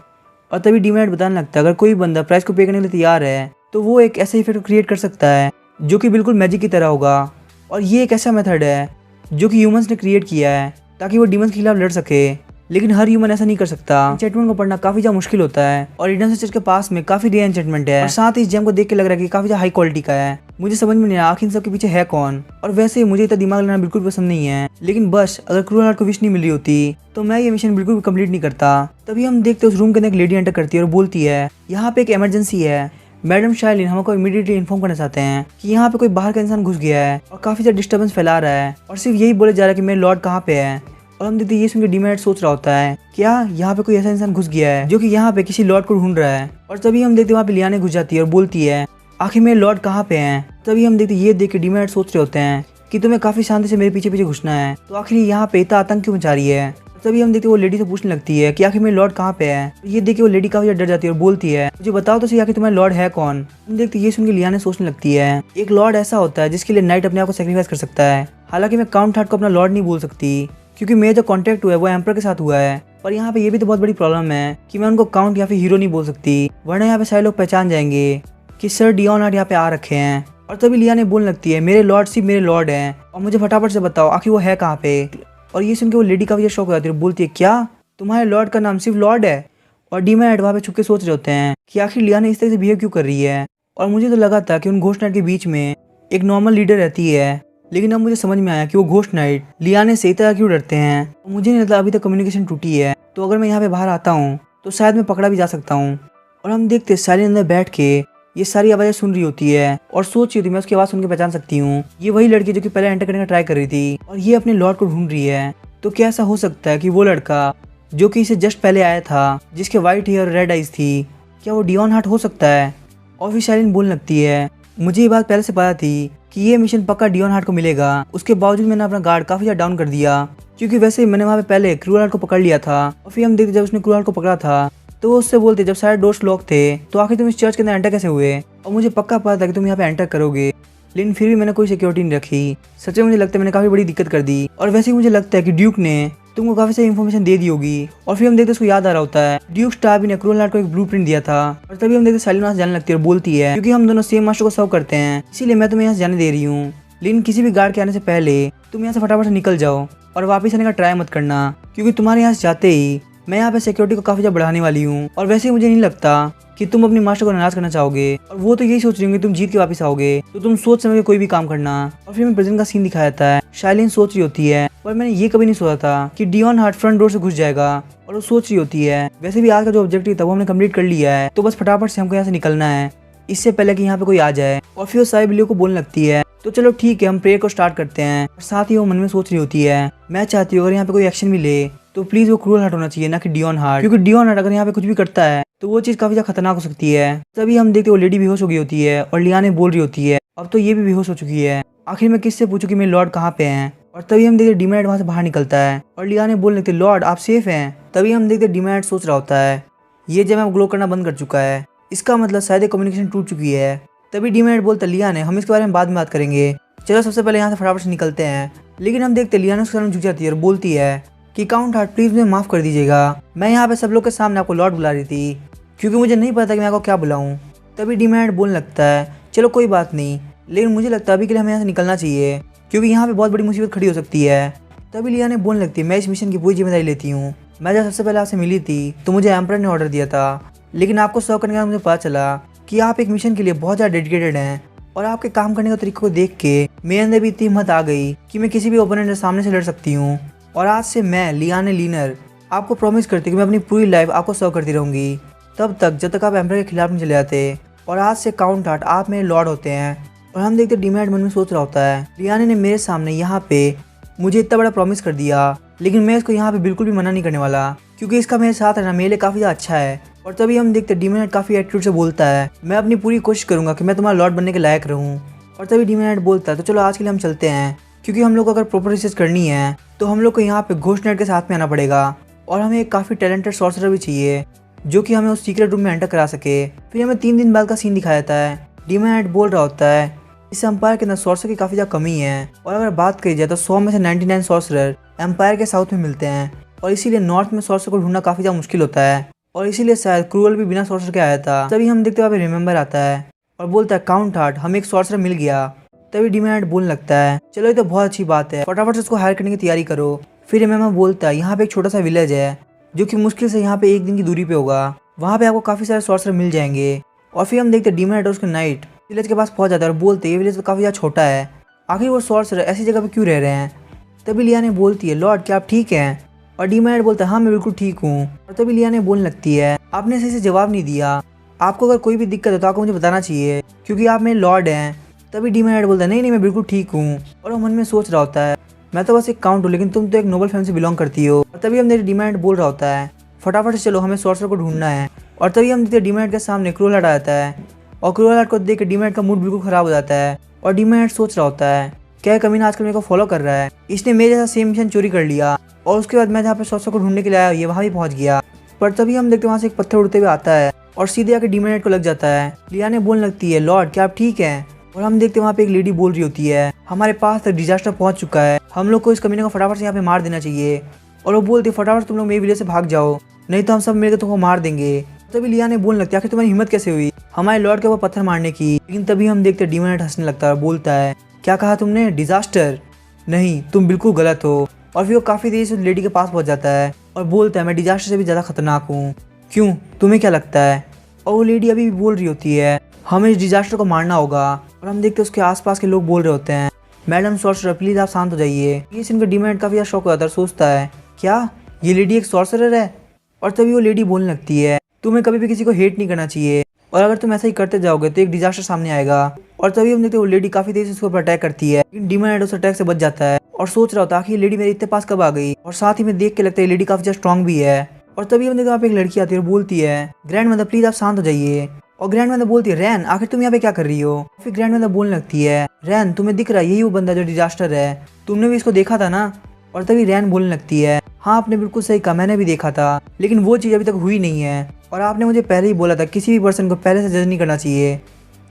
Speaker 1: और तभी डीमैट बताने लगता है अगर कोई बंदा प्राइस को पे करने के लिए तैयार है तो वो एक ऐसा इफेक्ट क्रिएट कर सकता है जो कि बिल्कुल मैजिक की तरह होगा। और ये एक ऐसा मेथड है जो कि ह्यूमंस ने क्रिएट किया है ताकि वो डीमंस के खिलाफ लड़ सके, लेकिन हर ह्यूमन ऐसा नहीं कर सकता। एन्चेंटमेंट को पढ़ना काफी ज्यादा मुश्किल होता है और रिडम्पशन चर्च के पास में काफी रेयर एन्चेंटमेंट है। और साथ ही इस जेम को देख के लग रहा है कि काफी ज्यादा हाई क्वालिटी का है। मुझे समझ में नहीं आया आखिर इन सब के पीछे है कौन। और वैसे ही मुझे इतना दिमाग लगाना बिल्कुल पसंद नहीं है, लेकिन बस अगर क्रूअल हार्ट को विश नहीं मिल रही होती तो मैं ये मिशन बिल्कुल भी कंप्लीट नहीं करता। तभी हम देखते उस रूम के अंदर एक लेडी एंटर करती है और बोलती है यहाँ पे एक इमरजेंसी है, मैडम शाइलिन हमको इमीडिएटली इन्फॉर्म करना चाहते हैं कि यहाँ पे कोई बाहर का इंसान घुस गया है और काफी ज्यादा डिस्टर्बेंस फैला रहा है और सिर्फ यही बोले जा रहा है कि मेरे लॉर्ड कहाँ पे है। और हम देखते ये सुन के डीमैट सोच रहा होता है क्या यहाँ पे कोई ऐसा इंसान घुस गया है जो कि यहाँ पे किसी लॉर्ड को ढूंढ रहा है। और तभी हम देखते वहाँ पे लियाने घुस जाती है और बोलती है आखिर मेरे लॉर्ड कहाँ पे हैं। तभी हम देखते ये देख के डीमैट सोच रहे होते हैं कि तुम्हें काफी शांति से मेरे पीछे पीछे घुसना है, तो आखिर यहाँ पे इतना आतंक क्यों मचा रही है। तभी हम देखते वो लेडी से पूछने लगती है कि आखिर मेरे लॉर्ड कहाँ पे है। ये देख के वो लेडी काफी ज्यादा डर जाती है और बोलती है मुझे बताओ तो सही आखिर तुम्हारा लॉर्ड है कौन। हम देखते ये सुन के लियाने सोचने लगती है एक लॉर्ड ऐसा होता है जिसके लिए नाइट अपने आप को सेक्रीफाइस कर सकता है। हालांकि मैं काउंट हार्ट को अपना लॉर्ड नहीं बोल सकती, क्योंकि मेरा जो कॉन्टेक्ट हुआ है वो एम्पर के साथ हुआ है। पर यहाँ पे ये भी तो बहुत बड़ी प्रॉब्लम है कि मैं उनको काउंट या फिर हीरो नहीं बोल सकती, वरना यहाँ पे सारे लोग पहचान जाएंगे कि सर डियोन हार्ट यहाँ पे आ रखे हैं। और तभी लियाने बोलने लगती है मेरे लॉर्ड सिर्फ मेरे लॉर्ड हैं और मुझे फटाफट से बताओ आखिर वो है कहाँ पे। और ये सुन के वो लेडी काफी शौक हो जाती है, बोलती है क्या तुम्हारे लॉर्ड का नाम सिर्फ लॉर्ड है। और डीमैट वहाँ पे छुप के सोच रहे होते हैं कि आखिर लियाने इस तरह से बिहेव क्यों कर रही है। और मुझे तो लगा था कि उन घोस्ट नाइट के बीच में एक नॉर्मल लीडर रहती है, लेकिन अब मुझे समझ में आया कि वो घोस्ट नाइट लियाने से इतना क्यों डरते हैं। मुझे नहीं लगता अभी तक कम्युनिकेशन टूटी है, तो अगर मैं यहाँ पे बाहर आता हूँ तो शायद मैं पकड़ा भी जा सकता हूँ। और हम देखते साइलेंट अंदर बैठ के ये सारी आवाज़ें सुन रही होती है और सोच रही होती मैं उसकी आवाज़ सुन के पहचान सकती हूँ ये वही लड़की जो कि पहले एंटर करने का ट्राई कर रही थी और ये अपने लॉर्ड को ढूंढ रही है। तो क्या ऐसा हो सकता है कि वो लड़का जो कि इसे जस्ट पहले आया था जिसके व्हाइट हेयर और रेड आइज थी, क्या वो डियोन हार्ट हो सकता है। और फिर शाइलिन बोलने लगती है मुझे ये बात पहले से पता थी कि ये मिशन पक्का डियोन हार्ट को मिलेगा, उसके बावजूद मैंने अपना गार्ड काफी ज्यादा डाउन कर दिया, क्योंकि वैसे ही मैंने वहाँ पे पहले क्रूअल हार्ट को पकड़ लिया था। और फिर हम देखते जब उसने क्रूअल हार्ट को पकड़ा था तो वो उससे बोलते जब सारे डोर्स लॉक थे तो आखिर तुम इस चर्च के अंदर एंटर कैसे हुए। और मुझे पक्का पता था कि तुम यहाँ पे एंटर करोगे, लेकिन फिर भी मैंने कोई सिक्योरिटी नहीं रखी। सच में मुझे लगता है मैंने काफी बड़ी दिक्कत कर दी। और वैसे ही मुझे लगता है कि ड्यूक ने तुमको काफी सारी इन्फॉर्मेशन दे दी होगी। और फिर हम देखते उसको याद आ रहा होता है ड्यूक स्टार ने क्रूअल हार्ट को एक ब्लूप्रिंट दिया था। और तभी हम देखते साइलिन वहाँ से जाने लगती है और बोलती है क्योंकि हम दोनों सेम मास्टर को सर्व करते हैं इसीलिए मैं तुम्हें यहाँ से जाने दे रही हूँ, लेकिन किसी भी गार्ड के आने से पहले तुम यहाँ से फटाफट से निकल जाओ और वापस आने का ट्राई मत करना, क्योंकि तुम्हारे यहाँ से जाते ही मैं यहाँ पे सिक्योरिटी को काफी ज्यादा बढ़ाने वाली हूँ। और वैसे ही मुझे नहीं लगता कि तुम अपनी मास्टर को नाराज करना चाहोगे, और वो तो यही सोच रही होंगे तुम जीत के वापस आओगे, तो तुम सोच समझ के कोई भी काम करना। और फिर मैं प्रेजेंट का सीन दिखाया जाता है, शाइलिन सोच रही होती है पर मैंने ये कभी नहीं सोचा था कि डियोन हार्ट फ्रंट डोर से घुस जाएगा। और वो सोच रही होती है वैसे भी आज का जो ऑब्जेक्टिव था वो हमने कंप्लीट कर लिया है, तो बस फटाफट से हमको यहाँ से निकलना है इससे पहले कि यहाँ पे कोई आ जाए। और फिर वो सारी बिल्लियों को बोलने लगती है तो चलो ठीक है हम प्रेयर को स्टार्ट करते हैं। और साथ ही वो मन में सोच रही होती है मैं चाहती हूँ अगर यहाँ पे कोई एक्शन भी ले तो प्लीज वो क्रूअल हार्ट होना चाहिए ना कि डियोन हार्ट, क्योंकि डियोन हार्ट अगर यहाँ पे कुछ भी करता है तो वो चीज काफी ज्यादा खतरनाक हो सकती है। तभी हम देखते वो लेडी बेहोश हो गई होती है और लियाने बोल रही होती है अब तो ये भी बेहोश हो चुकी है, आखिर मैं किससे पूछूं कि मेरे लॉर्ड कहाँ पे हैं। और तभी हम देखते डीमैट वहाँ से बाहर निकलता है और लियाने बोलने लगते लॉर्ड आप सेफ हैं। तभी हम देखते डीमैट सोच रहा होता है ये जब ग्लो करना बंद कर चुका है, इसका मतलब शायद कम्युनिकेशन टूट चुकी है। तभी डीमैट बोलता लियाने हम इसके बारे में बाद में बात करेंगे, चलो सबसे पहले यहाँ से फटाफट से निकलते हैं। लेकिन हम देखते लियाने उसके सामने झुक जाती है और बोलती है कि काउंट हार्ट प्लीज मुझे माफ कर दीजिएगा, मैं यहाँ पे सब लोग के सामने आपको लॉर्ड बुला रही थी क्योंकि मुझे नहीं पता कि मैं आपको क्या बुलाऊं। तभी डीमैट बोलने लगता है चलो कोई बात नहीं, लेकिन मुझे लगता है अभी के लिए हमें यहाँ से निकलना चाहिए क्योंकि यहाँ पे बहुत बड़ी मुसीबत खड़ी हो सकती है। तभी लिया ने बोलने लगती है, मैं इस मिशन की पूरी जिम्मेदारी लेती हूँ। मैं जब सबसे पहले आपसे मिली थी तो मुझे एम्परर ने ऑर्डर दिया था, लेकिन आपको सर्व करने के बाद मुझे पता चला कि आप एक मिशन के लिए बहुत ज़्यादा डेडिकेटेड हैं और आपके काम करने का तरीके को देख के मेरे अंदर भी इतनी हिम्मत आ गई कि मैं किसी भी ओपोनेंट के सामने से लड़ सकती हूँ। और आज से मैं लियाने लीनर आपको प्रॉमिस करती हूँ कि मैं अपनी पूरी लाइफ आपको सर्व करती रहूँगी, तब तक जब तक आप एम्परर के खिलाफ नहीं चले जाते। और आज से काउंट 8 आप मेरे लॉर्ड होते हैं। और हम देखते डीमैट मन में सोच रहा होता है, लियाने ने मेरे सामने यहाँ पे मुझे इतना बड़ा प्रॉमिस कर दिया, लेकिन मैं इसको यहाँ पे बिल्कुल भी मना नहीं करने वाला, क्योंकि इसका मेरे साथ रहना मेरे लिए काफ़ी ज़्यादा अच्छा है। और तभी हम देखते डीमैट काफ़ी एटीट्यूड से बोलता है, मैं अपनी पूरी कोशिश करूँगा कि मैं तुम्हारा लॉर्ड बनने के लायक रहूँ। और तभी डीमैट बोलता है, तो चलो आज के लिए हम चलते हैं, क्योंकि हम लोग को अगर प्रॉपर रिसर्च करनी है तो हम लोग को यहाँ पे घोस्ट नाइट के साथ में आना पड़ेगा। और हमें एक काफ़ी टैलेंटेड सॉर्सरर भी चाहिए जो कि हमें उस सीक्रेट रूम में एंटर करा सके। फिर हमें 3 दिन बाद का सीन दिखाया जाता है। डीमैट बोल रहा होता है, इस एम्पायर के अंदर सॉर्सर की काफ़ी ज़्यादा कमी है, और अगर बात करी जाए तो 100 में से 99 सॉर्सरर एम्पायर के साउथ में मिलते हैं, और इसीलिए नॉर्थ में सॉर्सर को ढूंढना काफ़ी ज़्यादा मुश्किल होता है। और इसीलिए शायद क्रूअल भी बिना सॉर्सर के आया था। तभी हम देखते वहाँ पे रिमेंबर आता है और बोलता है, काउंट 8 हमें एक सॉर्सर मिल गया। तभी डीमैट बोलने लगता है, चलो ये तो बहुत अच्छी बात है, फटाफट से उसको हायर करने की तैयारी करो। फिर रिमेंबर बोलता है, यहाँ पे एक छोटा सा विलेज है जो कि मुश्किल से यहाँ पे 1 दिन की दूरी पे होगा, वहाँ पे आपको काफ़ी सारे सॉर्सर मिल जाएंगे। और फिर हम देखते डीमैट और उसके नाइट विलेज के पास पहुँच जाता है और बोलते हैं, ये विलेज तो काफ़ी ज़्यादा छोटा है, आखिर वो सॉर्सर ऐसी जगह पे क्यों रह रहे हैं। तभी लिया ने बोलती है, लॉर्ड क्या आप ठीक हैं? और डीमैट बोलता है, हाँ मैं बिल्कुल ठीक हूँ। और तभी लिया ने बोलने लगती है, आपने सही से जवाब नहीं दिया, आपको अगर कोई भी दिक्कत है तो आपको मुझे बताना चाहिए, क्योंकि आप मेरे लॉर्ड हैं। तभी डीमैट बोलता है, नहीं नहीं मैं बिल्कुल ठीक हूँ। और वो मन में सोच रहा होता है, मैं तो बस एक काउंट हूँ, लेकिन तुम तो एक नोबल फैमिली से बिलोंग करती हो। और तभी हम देखते डीमैट बोल रहा होता है, फटाफट से चलो हमें सॉर्सर को ढूंढना है। और तभी हम देखते डीमैट के सामने क्रूअल हट आ जाता है, और क्रूअल हट को देख के डीमैट का मूड बिल्कुल ख़राब हो जाता है। और डीमैट सोच रहा होता है, क्या कमीना आजकल मेरे को फॉलो कर रहा है, इसने मेरे जैसा सेम मिशन चोरी कर लिया, और उसके बाद मैं जहाँ पे सॉर्सर को ढूंढने के लिए आया ये वहाँ भी पहुँच गया। पर तभी हम देखते वहाँ से एक पत्थर उड़ते हुए आता है और सीधे आके डीमैट को लग जाता है। लिया ने बोलने लगती है, लॉर्ड क्या आप ठीक हैं? और हम देखते वहाँ पे एक लेडी बोल रही होती है, हमारे पास तक डिजास्टर पहुँच चुका है, हम लोग को इस कमीने को फटाफट से यहाँ पे मार देना चाहिए। और वो बोलती है, फटाफट तुम लोग मेरे विलेज से भाग जाओ, नहीं तो हम सब मिलकर तुमको मार देंगे। तभी लिया ने बोलने लगती है, आखिर तुम्हारी हिम्मत कैसे हुई हमारे लॉर्ड के ऊपर पत्थर मारने की। लेकिन तभी हम देखते डीमैट हंसने लगता है और बोलता है, क्या कहा तुमने, डिजास्टर? नहीं तुम बिल्कुल गलत हो। और फिर वो काफ़ी देर से उस लेडी के पास पहुंच जाता है और बोलता है, मैं डिजास्टर से भी ज़्यादा खतरनाक हूँ, क्यों तुम्हें क्या लगता है? और वो लेडी अभी भी बोल रही होती है, हमें इस डिजास्टर को मारना होगा। और हम देखते हैं उसके आसपास के लोग बोल रहे होते हैं, मैडम सॉर्सरर प्लीज़ आप शांत हो जाइए। ये सुनकर डीमैट काफ़ी ज़्यादा शौक हो जाता है, सोचता है क्या ये लेडी एक सॉर्सरर है? और तभी वो लेडी बोलने लगती है, तुम्हें कभी भी किसी को हेट नहीं करना चाहिए, और अगर तुम ऐसा ही करते जाओगे तो एक डिजास्टर सामने आएगा। और तभी हम देखते हैं वो लेडी काफ़ी देर से उसके ऊपर अटैक करती है, लेकिन डीमैट उस अटैक से बच जाता है और सोच रहा होता है, आखिर ये लेडी मेरे इतने पास कब आ गई। और साथ ही में देख के लगता है ये लेडी काफ़ी ज़्यादा स्ट्रॉन्ग भी है। और तभी हम देखते हैं वहाँ पे एक लड़की आती है और बोलती है, ग्रैंड मदर प्लीज़ आप शांत हो जाइए। और ग्रैंड मदर बोलती है, रैन आखिर तुम यहाँ पे क्या कर रही हो? फिर ग्रैंड मदर बोलने लगती है, रैन तुम्हें दिख रहा है यही वो बंदा जो डिजास्टर है, तुमने भी इसको देखा था ना? और तभी रैन बोलने लगती है, हाँ आपने बिल्कुल सही कहा, मैंने भी देखा था, लेकिन वो चीज़ अभी तक हुई नहीं है, और आपने मुझे पहले ही बोला था किसी भी पर्सन को पहले से जज नहीं करना चाहिए।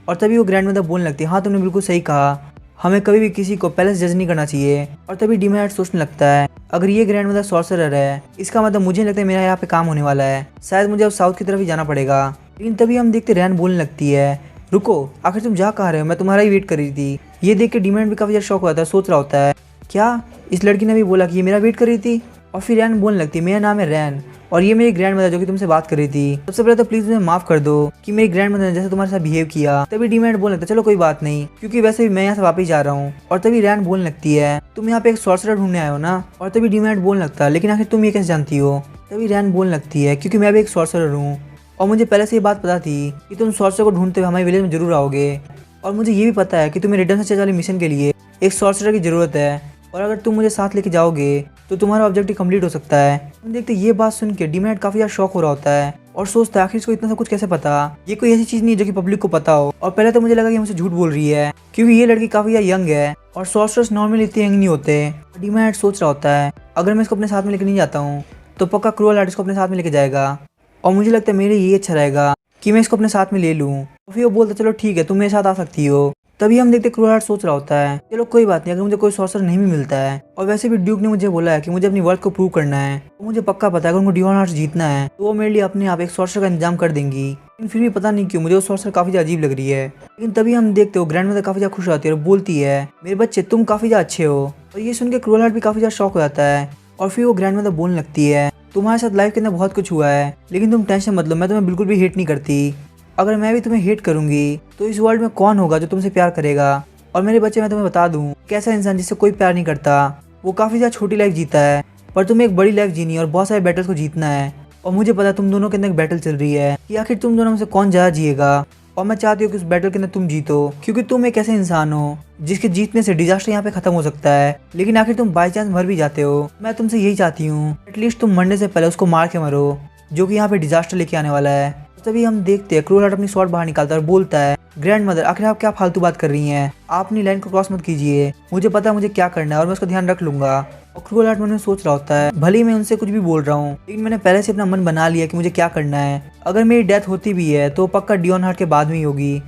Speaker 1: और तभी वो ग्रैंड मदर बोलने लगती है, हाँ तुमने बिल्कुल सही कहा, हमें कभी भी किसी को पहले से जज नहीं करना चाहिए। और तभी डीमैट सोचने लगता है, अगर ये ग्रैंड मदर सॉर्सरर है, इसका मतलब मुझे लगता है मेरा यहाँ पे काम होने वाला है, शायद मुझे अब साउथ की तरफ ही जाना पड़ेगा। लेकिन तभी हम देखते रैन बोलने लगती है, रुको आखिर तुम जा कहाँ रहे हो, मैं तुम्हारा ही वेट कर रही थी। ये देख के डीमैट भी काफ़ी ज़्यादा शौक होता है, सोच रहा होता है, क्या इस लड़की ने भी बोला कि ये मेरा वेट कर रही थी? और फिर रैन बोलने लगती है, मेरा नाम है रैन और ये मेरी ग्रैंड मदर जो कि तुमसे बात कर रही थी, सबसे पहले तो प्लीज मुझे माफ कर दो कि मेरी ग्रैंड मदर ने जैसे तुम्हारे साथ बिहेव किया। तभी डीमैट बोलने लगता है, चलो कोई बात नहीं, क्योंकि वैसे भी मैं यहाँ से वापस जा रहा हूँ। और तभी रैन बोलने लगती है, तुम यहाँ पे एक सॉर्सरर ढूंढने आए हो ना? और तभी डीमैट बोलने लगता है, लेकिन आखिर तुम ये कैसे जानती हो? तभी रैन बोलने लगती है, क्योंकि मैं भी एक सॉर्सरर हूँ और मुझे पहले से ये बात पता थी कि तुम सॉर्सरर को ढूंढते हुए हमारे विलेज में जरूर आओगे, और मुझे ये भी पता है कि तुम्हें रिटर्न से वाले मिशन के लिए एक सॉर्सरर की जरूरत है, और अगर तुम मुझे साथ लेके जाओगे तो तुम्हारा ऑब्जेक्टिव कंप्लीट हो सकता है। हम देखते ये बात सुन के डीमैट काफी ज्यादा शॉक हो रहा होता है और सोचता है, आखिर इसको इतना सब कुछ कैसे पता? ये कोई ऐसी चीज नहीं है जो कि पब्लिक को पता हो। और पहले तो मुझे लगा कि हमसे झूठ बोल रही है, क्योंकि ये लड़की काफी ज्यादा यंग है और सॉर्सरर्स नॉर्मली इतने यंग नहीं होते। डीमैट सोच रहा होता है, अगर मैं इसको अपने साथ में लेके नहीं जाता हूँ तो पक्का क्रूअल हार्ट इसको अपने साथ में लेके जाएगा, और मुझे लगता है मेरे ये अच्छा रहेगा कि मैं इसको अपने साथ में ले लूँ। तो फिर वो बोलता, चलो ठीक है तुम मेरे साथ आ सकती हो। तभी हम देखते क्रूअल हार्ट सोच रहा होता है चलो कोई बात नहीं, अगर मुझे कोई सॉर्सर नहीं भी मिलता है और वैसे भी ड्यूक ने मुझे बोला है कि मुझे अपनी वर्थ को प्रूव करना है, तो मुझे पक्का पता है अगर उनको डियोन हार्ट जीतना है तो वो मेरे लिए अपने आप एक सॉर्सर का इंतजाम कर देंगी। लेकिन फिर भी पता नहीं क्यों मुझे वो सॉर्सर काफी ज्यादा अजीब लग रही है। लेकिन तभी हम देखते हो ग्रैंड मदर काफी ज्यादा खुश होती है और बोलती है मेरे बच्चे तुम काफी ज्यादा अच्छे हो। और ये सुन के क्रूअल हार्ट भी काफी ज्यादा शॉक हो जाता है और फिर वो ग्रैंड मदर बोलने लगती है तुम्हारे साथ लाइफ के अंदर बहुत कुछ हुआ है, लेकिन तुम टेंशन मत लो, मैं तुम्हें बिल्कुल भी हेट नहीं करती। अगर मैं भी तुम्हें हेट करूंगी तो इस वर्ल्ड में कौन होगा जो तुमसे प्यार करेगा। और मेरे बच्चे मैं तुम्हें बता दूं कैसा इंसान जिससे कोई प्यार नहीं करता वो काफी ज्यादा छोटी लाइफ जीता है, पर तुम्हें एक बड़ी लाइफ जीनी है और बहुत सारे बैटल्स को जीतना है। और मुझे पता है तुम दोनों के अंदर एक बैटल चल रही है कि आखिर तुम दोनों में से कौन ज्यादा जिएगा। और मैं चाहती हूँ कि उस बैटल के अंदर तुम जीतो, क्योंकि तुम एक ऐसे इंसान हो जिसके जीतने से डिजास्टर यहाँ पे खत्म हो सकता है, लेकिन आखिर तुम बाई चांस मर भी जाते हो। मैं तुमसे यही चाहती हूँ एटलीस्ट तुम मरने से पहले उसको मार के मरो जो कि यहाँ पे डिजास्टर लेके आने वाला है। तभी हम देखते हैं क्रूअल हार्ट अपनी स्वॉर्ड बाहर निकालता है और बोलता है ग्रैंड मदर आखिर आप क्या फालतू बात कर रही हैं, आप अपनी लाइन को क्रॉस मत कीजिए, मुझे पता है मुझे क्या करना है और मैं उसका ध्यान रख लूंगा। और क्रूअल हार्ट मन में सोच रहा होता है भले ही मैं उनसे कुछ भी बोल रहा हूँ, लेकिन मैंने पहले से अपना मन बना लिया कि मुझे क्या करना है। अगर मेरी डेथ होती भी है तो पक्का डियोन हार्ट के बाद में ही होगी।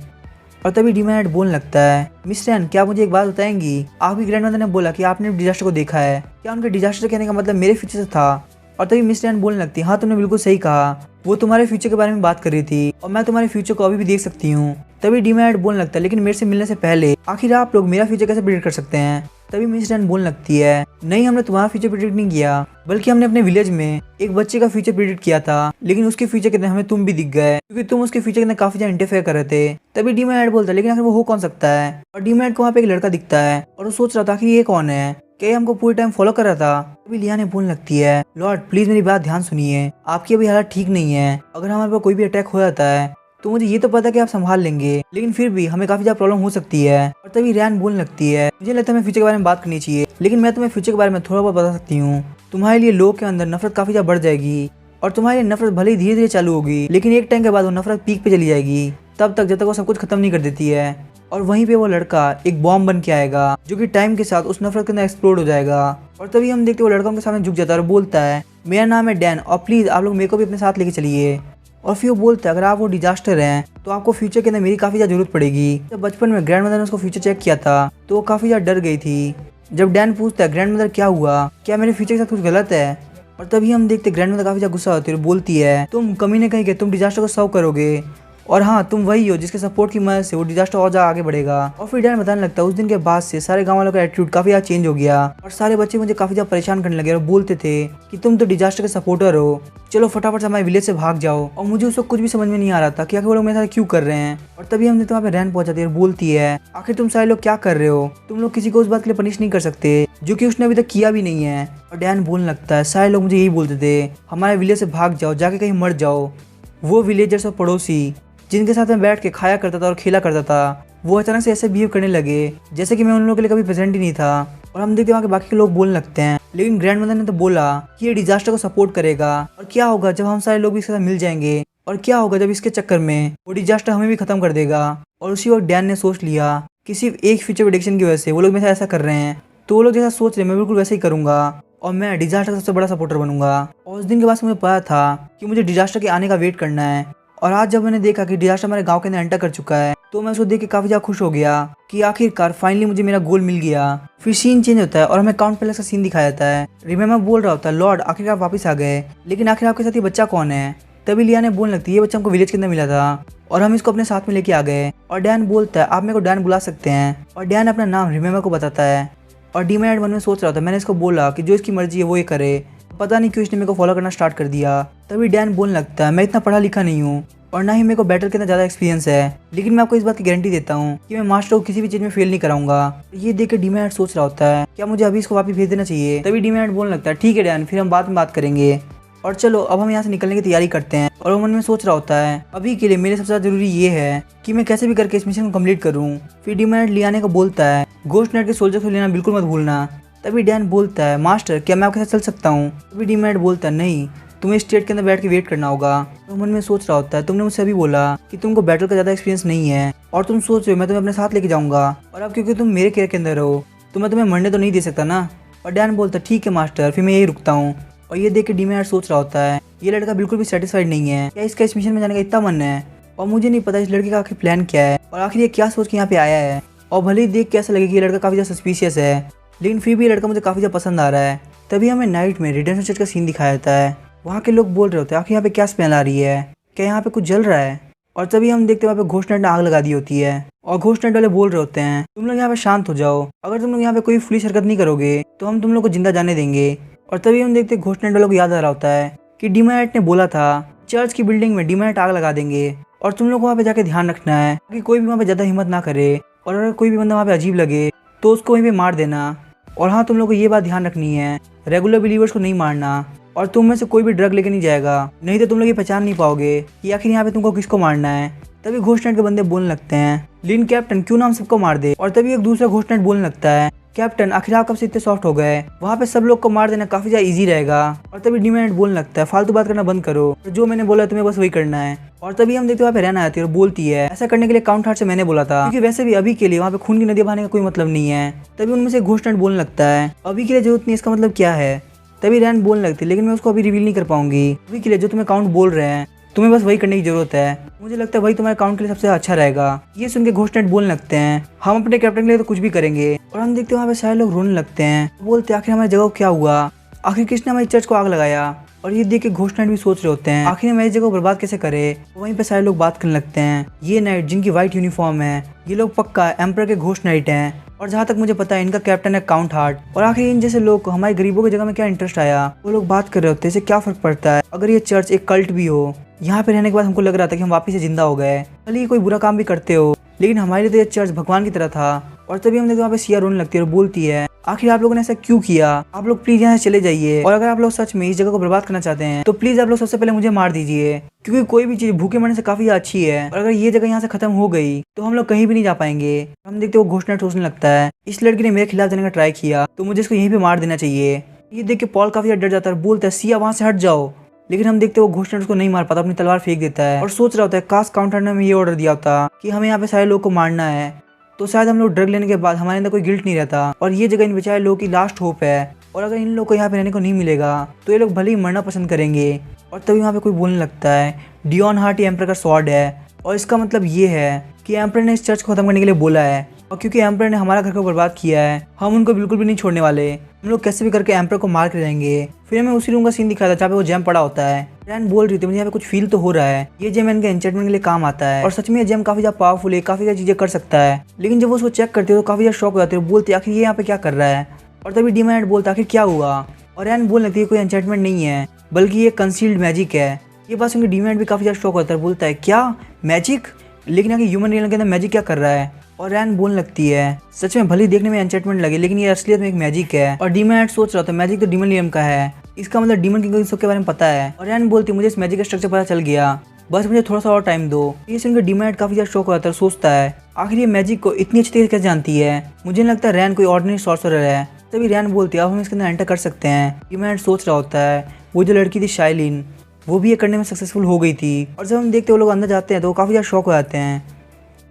Speaker 1: और तभी डिमॉन हार्ट बोलने लगता है मिस रैन क्या मुझे एक बात बताएंगी, आपकी ग्रैंड मदर ने बोला कि आपने डिजास्टर को देखा है, क्या उनके डिजास्टर कहने का मतलब मेरे फ्यूचर से था। और तभी मिस रैन बोलने लगती है हाँ तुमने बिल्कुल सही कहा, वो तुम्हारे फ्यूचर के बारे में बात कर रही थी और मैं तुम्हारे फ्यूचर को अभी भी देख सकती हूँ। तभी डिमॉन हार्ट बोलने लगता है लेकिन मेरे से मिलने से पहले आखिर आप लोग मेरा फ्यूचर कैसे प्रेडिक्ट कर सकते हैं। तभी मिस रैन बोलने लगती है नहीं हमने तुम्हारा फ्यूचर प्रेडिक्ट नहीं किया, बल्कि हमने अपने विलेज में एक बच्चे का फ्यूचर प्रेडिक्ट किया था, लेकिन उसके फ्यूचर के अंदर हमें तुम भी दिख गए क्योंकि तुम उसके फ्यूचर के अंदर काफी ज्यादा इंटरफेयर कर रहे थे। तभी डिमॉन हार्ट बोलता है लेकिन आखिर वो हो कौन सकता है। और डिमॉन हार्ट को वहाँ पे एक लड़का दिखता है और वो सोच रहा था कि ये कौन है, क्या ये हमको पूरे टाइम फॉलो कर रहा था। तभी लियाने बोलने लगती है लॉर्ड प्लीज मेरी बात ध्यान सुनिए, आपकी अभी हालत ठीक नहीं है, अगर हमारे पास कोई भी अटैक हो जाता है तो मुझे ये तो पता है कि आप संभाल लेंगे, लेकिन फिर भी हमें काफी ज्यादा प्रॉब्लम हो सकती है। और तभी रैन बोलने लगती है मुझे लगता है हमें फ्यूचर के बारे में बात करनी चाहिए, लेकिन मैं तुम्हें फ्यूचर के बारे में थोड़ा बहुत बता सकती हूँ। तुम्हारे लिए लोग के अंदर नफरत काफी ज्यादा बढ़ जाएगी और तुम्हारी नफरत भले ही धीरे धीरे चालू होगी, लेकिन एक टाइम के बाद वो नफरत पीक पे चली जाएगी, तब तक जब तक वो सब कुछ खत्म नहीं कर देती है। और वहीं पे वो लड़का एक बॉम्ब बन के आएगा जो कि टाइम के साथ उस नफरत के अंदर एक्सप्लोड हो जाएगा। और तभी हम देखते वो लड़का उनके सामने झुक जाता है और बोलता है मेरा नाम है डैन और प्लीज आप लोग मेरे को भी अपने साथ लेके चलिए। और फिर वो बोलता है अगर आप वो डिजास्टर हैं तो आपको फ्यूचर के अंदर मेरी काफी ज्यादा जरूरत पड़ेगी। जब बचपन में ग्रैंड मदर ने उसको फ्यूचर चेक किया था तो वो काफी ज्यादा डर गई थी। जब डैन पूछता है ग्रैंड मदर क्या हुआ, क्या मेरे फ्यूचर के साथ कुछ गलत है। और तभी हम देखते ग्रैंड मदर काफी ज्यादा गुस्सा होती है और बोलती है तुम कमी ने कहीं के तुम डिजास्टर को सॉल्व करोगे और हाँ तुम वही हो जिसके सपोर्ट की मदद से वो डिजास्टर और ज्यादा आगे बढ़ेगा। और फिर डैन बताने लगता है उस दिन के बाद से सारे गांव वालों का एटीट्यूड काफी ज्यादा चेंज हो गया और सारे बच्चे मुझे काफी ज्यादा परेशान करने लगे और बोलते थे कि तुम तो डिजास्टर के सपोर्टर हो, चलो फटाफट से हमारे विलेज से भाग जाओ। और मुझे उस वक्त कुछ भी समझ में नहीं आ रहा था कि आखिर वो लोग मेरे साथ क्यों कर रहे हैं। और तभी हमने तो वहाँ पे रैन पहुंचाती है और बोलती है आखिर तुम सारे लोग क्या कर रहे हो, तुम लोग किसी को उस बात के लिए पनिश नहीं कर सकते जो कि उसने अभी तक किया भी नहीं है। और डैन बोलने लगता है सारे लोग मुझे यही बोलते थे हमारे विलेज से भाग जाओ, जाके कहीं मर जाओ। वो विलेजर्स और पड़ोसी जिनके साथ मैं बैठ के खाया करता था और खेला करता था वो अचानक से ऐसे बिहेव करने लगे जैसे कि मैं उन लोगों के लिए कभी प्रेजेंट ही नहीं था। और हम देखते वहाँ के बाकी के लोग बोलने लगते हैं लेकिन ग्रैंड मदर ने तो बोला कि ये डिजास्टर को सपोर्ट करेगा और क्या होगा जब हम सारे लोग भी इसके साथ मिल जाएंगे, और क्या होगा जब इसके चक्कर में वो डिजास्टर हमें भी खत्म कर देगा। और उसी वक्त डैन ने सोच लिया कि सिर्फ एक फ्यूचर प्रेडिक्शन की वजह से वो लोग मेरे साथ ऐसा कर रहे हैं, तो वो लोग जैसा सोच रहे हैं मैं बिल्कुल वैसे ही करूंगा और मैं डिजास्टर का सबसे बड़ा सपोर्टर बनूंगा। और उस दिन के बाद मुझे पता था कि मुझे डिजास्टर के आने का वेट करना है। और आज जब मैंने देखा कि डिजास्टर हमारे गांव के अंदर एंटर कर चुका है तो मैं उसको देख के काफी ज्यादा खुश हो गया कि आखिरकार फाइनली मुझे मेरा गोल मिल गया। फिर सीन चेंज होता है और हमें काउंट पैलेस का सीन दिखाया जाता है। रिमेम्बर बोल रहा होता है लॉर्ड आखिर आप वापस आ गए, लेकिन आखिर आपके साथ ये बच्चा कौन है। तभी लिया ने बोलने लगती है ये बच्चा हमको विलेज के अंदर मिला था और हम इसको अपने साथ में लेके आ गए। और डैन बोलता है आप मेरे को डैन बुला सकते हैं। और डैन अपना नाम रिमेम्बर को बताता है। और डीमैन मन में सोच रहा था मैंने इसको बोला कि जो इसकी मर्जी है वो ये करे, पता नहीं क्यों इसने मेरे को फॉलो करना स्टार्ट कर दिया। तभी डैन बोलने लगता है मैं इतना पढ़ा लिखा नहीं हूँ और ना ही मेरे को बैटल के अंदर ज़्यादा एक्सपीरियंस है, लेकिन मैं आपको इस बात की गारंटी देता हूँ कि मैं मास्टर को किसी भी चीज़ में फेल नहीं कराऊंगा। ये देख के डीमैन सोच रहा होता है क्या मुझे अभी इसको वापस भेज देना चाहिए। तभी डीमैन बोलने लगता है ठीक है डैन, फिर हम बाद में बात करेंगे और चलो अब हम यहाँ से निकलने की तैयारी करते हैं। और वो मन में सोच रहा होता है अभी के लिए मेरे सबसे ज़्यादा जरूरी ये है कि मैं कैसे भी करके इस मिशन को कंप्लीट करूँ। फिर डीमैन लियाने को बोलता है घोस्ट नाइट के सोल्जर को लेना बिल्कुल मत भूलना। तभी डैन बोलता है मास्टर क्या मैं आपके साथ चल सकता हूँ। तभी डीमैन बोलता है नहीं, तुम्हें स्टेट के अंदर बैठ के वेट करना होगा। तो मन में सोच रहा होता है तुमने मुझसे अभी बोला कि तुमको बैटल का ज़्यादा एक्सपीरियंस नहीं है और तुम सोच रहे हो मैं तुम्हें अपने साथ लेके जाऊंगा, और अब क्योंकि तुम मेरे केयर के अंदर हो तो मैं तुम्हें मरने तो नहीं दे सकता ना। और डैन बोलता है ठीक है मास्टर, फिर मैं यही रुकता हूँ। और ये देख के डीमैन सोच रहा होता है ये लड़का बिल्कुल भी सेटिस्फाइड नहीं है, क्या इसका इस मिशन में जाने का इतना मन है और मुझे नहीं पता इस लड़के का आखिर प्लान क्या है और आखिर ये क्या सोच के यहाँ पे आया है। और भले ही देख के ऐसा लगे कि ये लड़का काफ़ी ज़्यादा सस्पिशियस है, लेकिन फिर भी ये लड़का मुझे काफ़ी ज़्यादा पसंद आ रहा है। तभी हमें नाइट में रिडेम्पशन चर्च का सीन दिखाया जाता है। वहाँ के लोग बोल रहे होते हैं आखिर यहाँ पे क्या स्मेल आ रही है, क्या यहाँ पे कुछ जल रहा है। और तभी हम देखते हैं वहाँ पे घोस्ट नाइट ने आग लगा दी होती है और घोस्ट नाइट वाले बोल रहे होते हैं तुम लोग यहाँ पे शांत हो जाओ, अगर तुम लोग यहाँ पे कोई फुलिश हरकत नहीं करोगे तो हम तुम लोग को जिंदा जाने देंगे। और तभी हम देखते हैं घोस्ट नाइट वालों को याद आ रहा होता है कि डीमन नाइट ने बोला था चर्च की बिल्डिंग में डीमन नाइट आग लगा देंगे और तुम लोग को वहाँ पे जाके ध्यान रखना है कि कोई भी वहाँ पे ज़्यादा हिम्मत ना करे, और अगर कोई भी बंदा वहाँ पे अजीब लगे तो उसको वहीं पे मार देना। और हाँ, तुम लोग को ये बात ध्यान रखनी है, रेगुलर बिलीवर्स को नहीं मारना, और तुम में से कोई भी ड्रग लेके नहीं जाएगा, नहीं तो तुम लोग ये पहचान नहीं पाओगे कि आखिर यहाँ पे तुमको किसको मारना है। तभी घोस्ट नाइट के बंदे बोलने लगते हैं लिन कैप्टन क्यों ना हम सबको मार दे। और तभी एक दूसरा घोस्ट नाइट बोलने लगता है कैप्टन आखिर आप कब से इतने सॉफ्ट हो गए, वहाँ पे सब लोग को मार देना काफी ज्यादा इजी रहेगा। और तभी डीमन नाइट बोलने लगता है फालतू बात करना बंद करो, तो जो मैंने बोला तुम्हें बस वही करना है। और तभी हम देखते वहाँ पे रहना आती है और बोलती है ऐसा करने के लिए काउंट हार्ट से मैंने बोला था, क्योंकि वैसे भी अभी के लिए वहाँ पे खून की नदी बहाने का कोई मतलब नहीं है। तभी उनमें से घोस्ट नाइट बोलने लगता है अभी के लिए जरूरत नहीं, इसका मतलब क्या है। तभी रैन बोलने लगती है लेकिन मैं उसको अभी रिवील नहीं कर पाऊंगी, अभी के लिए जो तुम्हें काउंट बोल रहे हैं तुम्हें बस वही करने की जरूरत है, मुझे लगता है वही तुम्हारे काउंट के लिए सबसे अच्छा रहेगा। ये सुन के घोस्ट नाइट बोलने लगते हैं हम अपने कैप्टन के लिए तो कुछ भी करेंगे। और हम देखते हैं वहाँ पे सारे लोग रोने लगते हैं, बोलते हैं आखिर हमारी जगह को क्या हुआ, आखिर किसने हमारी चर्च को आग लगाया। और ये देख के घोस्ट नाइट भी सोच रहे होते हैं आखिर हमारी जगह को बर्बाद कैसे करे। वहीं पे सारे लोग बात करने लगते हैं ये नाइट जिनकी व्हाइट यूनिफॉर्म है ये लोग पक्का एम्पर के घोस्ट नाइट हैं, और जहाँ तक मुझे पता है इनका कैप्टन है काउंट हार्ट। और आखिर इन जैसे लोग को हमारे गरीबों की जगह में क्या इंटरेस्ट आया, वो लोग बात कर रहे होते हैं इससे क्या फर्क पड़ता है अगर ये चर्च एक कल्ट भी हो। यहाँ पे रहने के बाद हमको लग रहा था कि हम वापिस से जिंदा हो गए, भले ही कोई बुरा काम भी करते हो लेकिन हमारे लिए तो ये चर्च भगवान की तरह था। और तभी हम देखते वहाँ पे सिया रोने लगती है और बोलती है आखिर आप लोगों ने ऐसा क्यों किया, आप लोग प्लीज यहाँ से चले जाइए, और अगर आप लोग सच में इस जगह को बर्बाद करना चाहते हैं तो प्लीज आप लोग सबसे पहले मुझे मार दीजिए, क्योंकि कोई भी चीज भूखे मरने से काफी अच्छी है, और अगर ये जगह यहाँ से खत्म हो गई तो हम लोग कहीं भी नहीं जा पाएंगे। हम देखते वो घोस्ट नाइट सोचने लगता है इस लड़की ने मेरे खिलाफ जाने का ट्राई किया तो मुझे इसको यहीं पे मार देना चाहिए। ये देख के पॉल काफी ज्यादा डर जाता है, बोलता है सिया वहाँ से हट जाओ, लेकिन हम देखते वो घोस्ट नाइट उसको नहीं मार पाता, अपनी तलवार फेंक देता है और सोच रहा होता है काश काउंटर ने हमें ये ऑर्डर दिया होता कि हमें यहाँ पे सारे लोग को मारना है तो शायद हम लोग ड्रग लेने के बाद हमारे अंदर कोई गिल्ट नहीं रहता, और ये जगह इन बेचारे लोगों की लास्ट होप है, और अगर इन लोग को यहाँ पे रहने को नहीं मिलेगा तो ये लोग भले ही मरना पसंद करेंगे। और तभी वहाँ पे कोई बोलने लगता है डियोन हार्ट ये एम्पर का स्वॉर्ड है, और इसका मतलब ये है कि एम्पर ने इस चर्च को खत्म करने के लिए बोला है, और क्योंकि एम्पर ने हमारा घर को बर्बाद किया है हम उनको बिल्कुल भी नहीं छोड़ने वाले, हम लोग कैसे भी करके एम्पर को मार के रहेंगे। फिर हमें उसी रूम का सीन दिखाया था जहाँ पे वो जैम पड़ा होता है। रैन बोल रही थी मुझे यहाँ पे कुछ फील तो हो रहा है, ये जेम इनके एन्चेंटमेंट के लिए काम आता है, और सच में ये जेम काफी ज्यादा पावरफुल है, काफी ज्यादा चीजें कर सकता है। लेकिन जब वो उसको चेक करते हो तो काफी ज्यादा शॉक हो जाते हैं, बोलते आखिर ये यहाँ पे क्या कर रहा है। और तभी डीमन नाइट बोलता आखिर क्या हुआ, और रैन बोलने लगती है कोई एन्चेंटमेंट नहीं है बल्कि ये कंसील्ड मैजिक है। ये बात सुनकर डीमन नाइट भी काफी ज्यादा शॉक होता है, बोलता है क्या मैजिक, लेकिन आखिर ह्यूमन रियल के अंदर मैजिक क्या कर रहा है। और रैन बोलने लगती है सच में भले देखने में एन्चेंटमेंट लगे लेकिन ये असलियत में एक मैजिक है। और डीमन नाइट सोच रहा था मैजिक तो डीमन लियम का है, इसका मतलब डीमन किंग को सबके बारे में पता है। और रैन बोलती मुझे इस मैजिक का स्ट्रक्चर पता चल गया, बस मुझे थोड़ा सा और टाइम दो। ये सुनकर डीमन नाइट काफी ज्यादा शौक होता है, सोचता है आखिर ये मैजिक को इतनी अच्छी तरीके से जानती है, मुझे नहीं लगता रैन कोई ऑर्डिनरी सॉर्सरर है। तभी रैन बोलती है अब हम इसके अंदर एंटर कर सकते हैं। डीमन नाइट सोच रहा होता है वो जो लड़की थी शाइलिन वो भी ये करने में सक्सेसफुल हो गई थी। और जब हम देखते वो लोग अंदर जाते हैं तो वो काफी ज्यादा शौक हो जाते हैं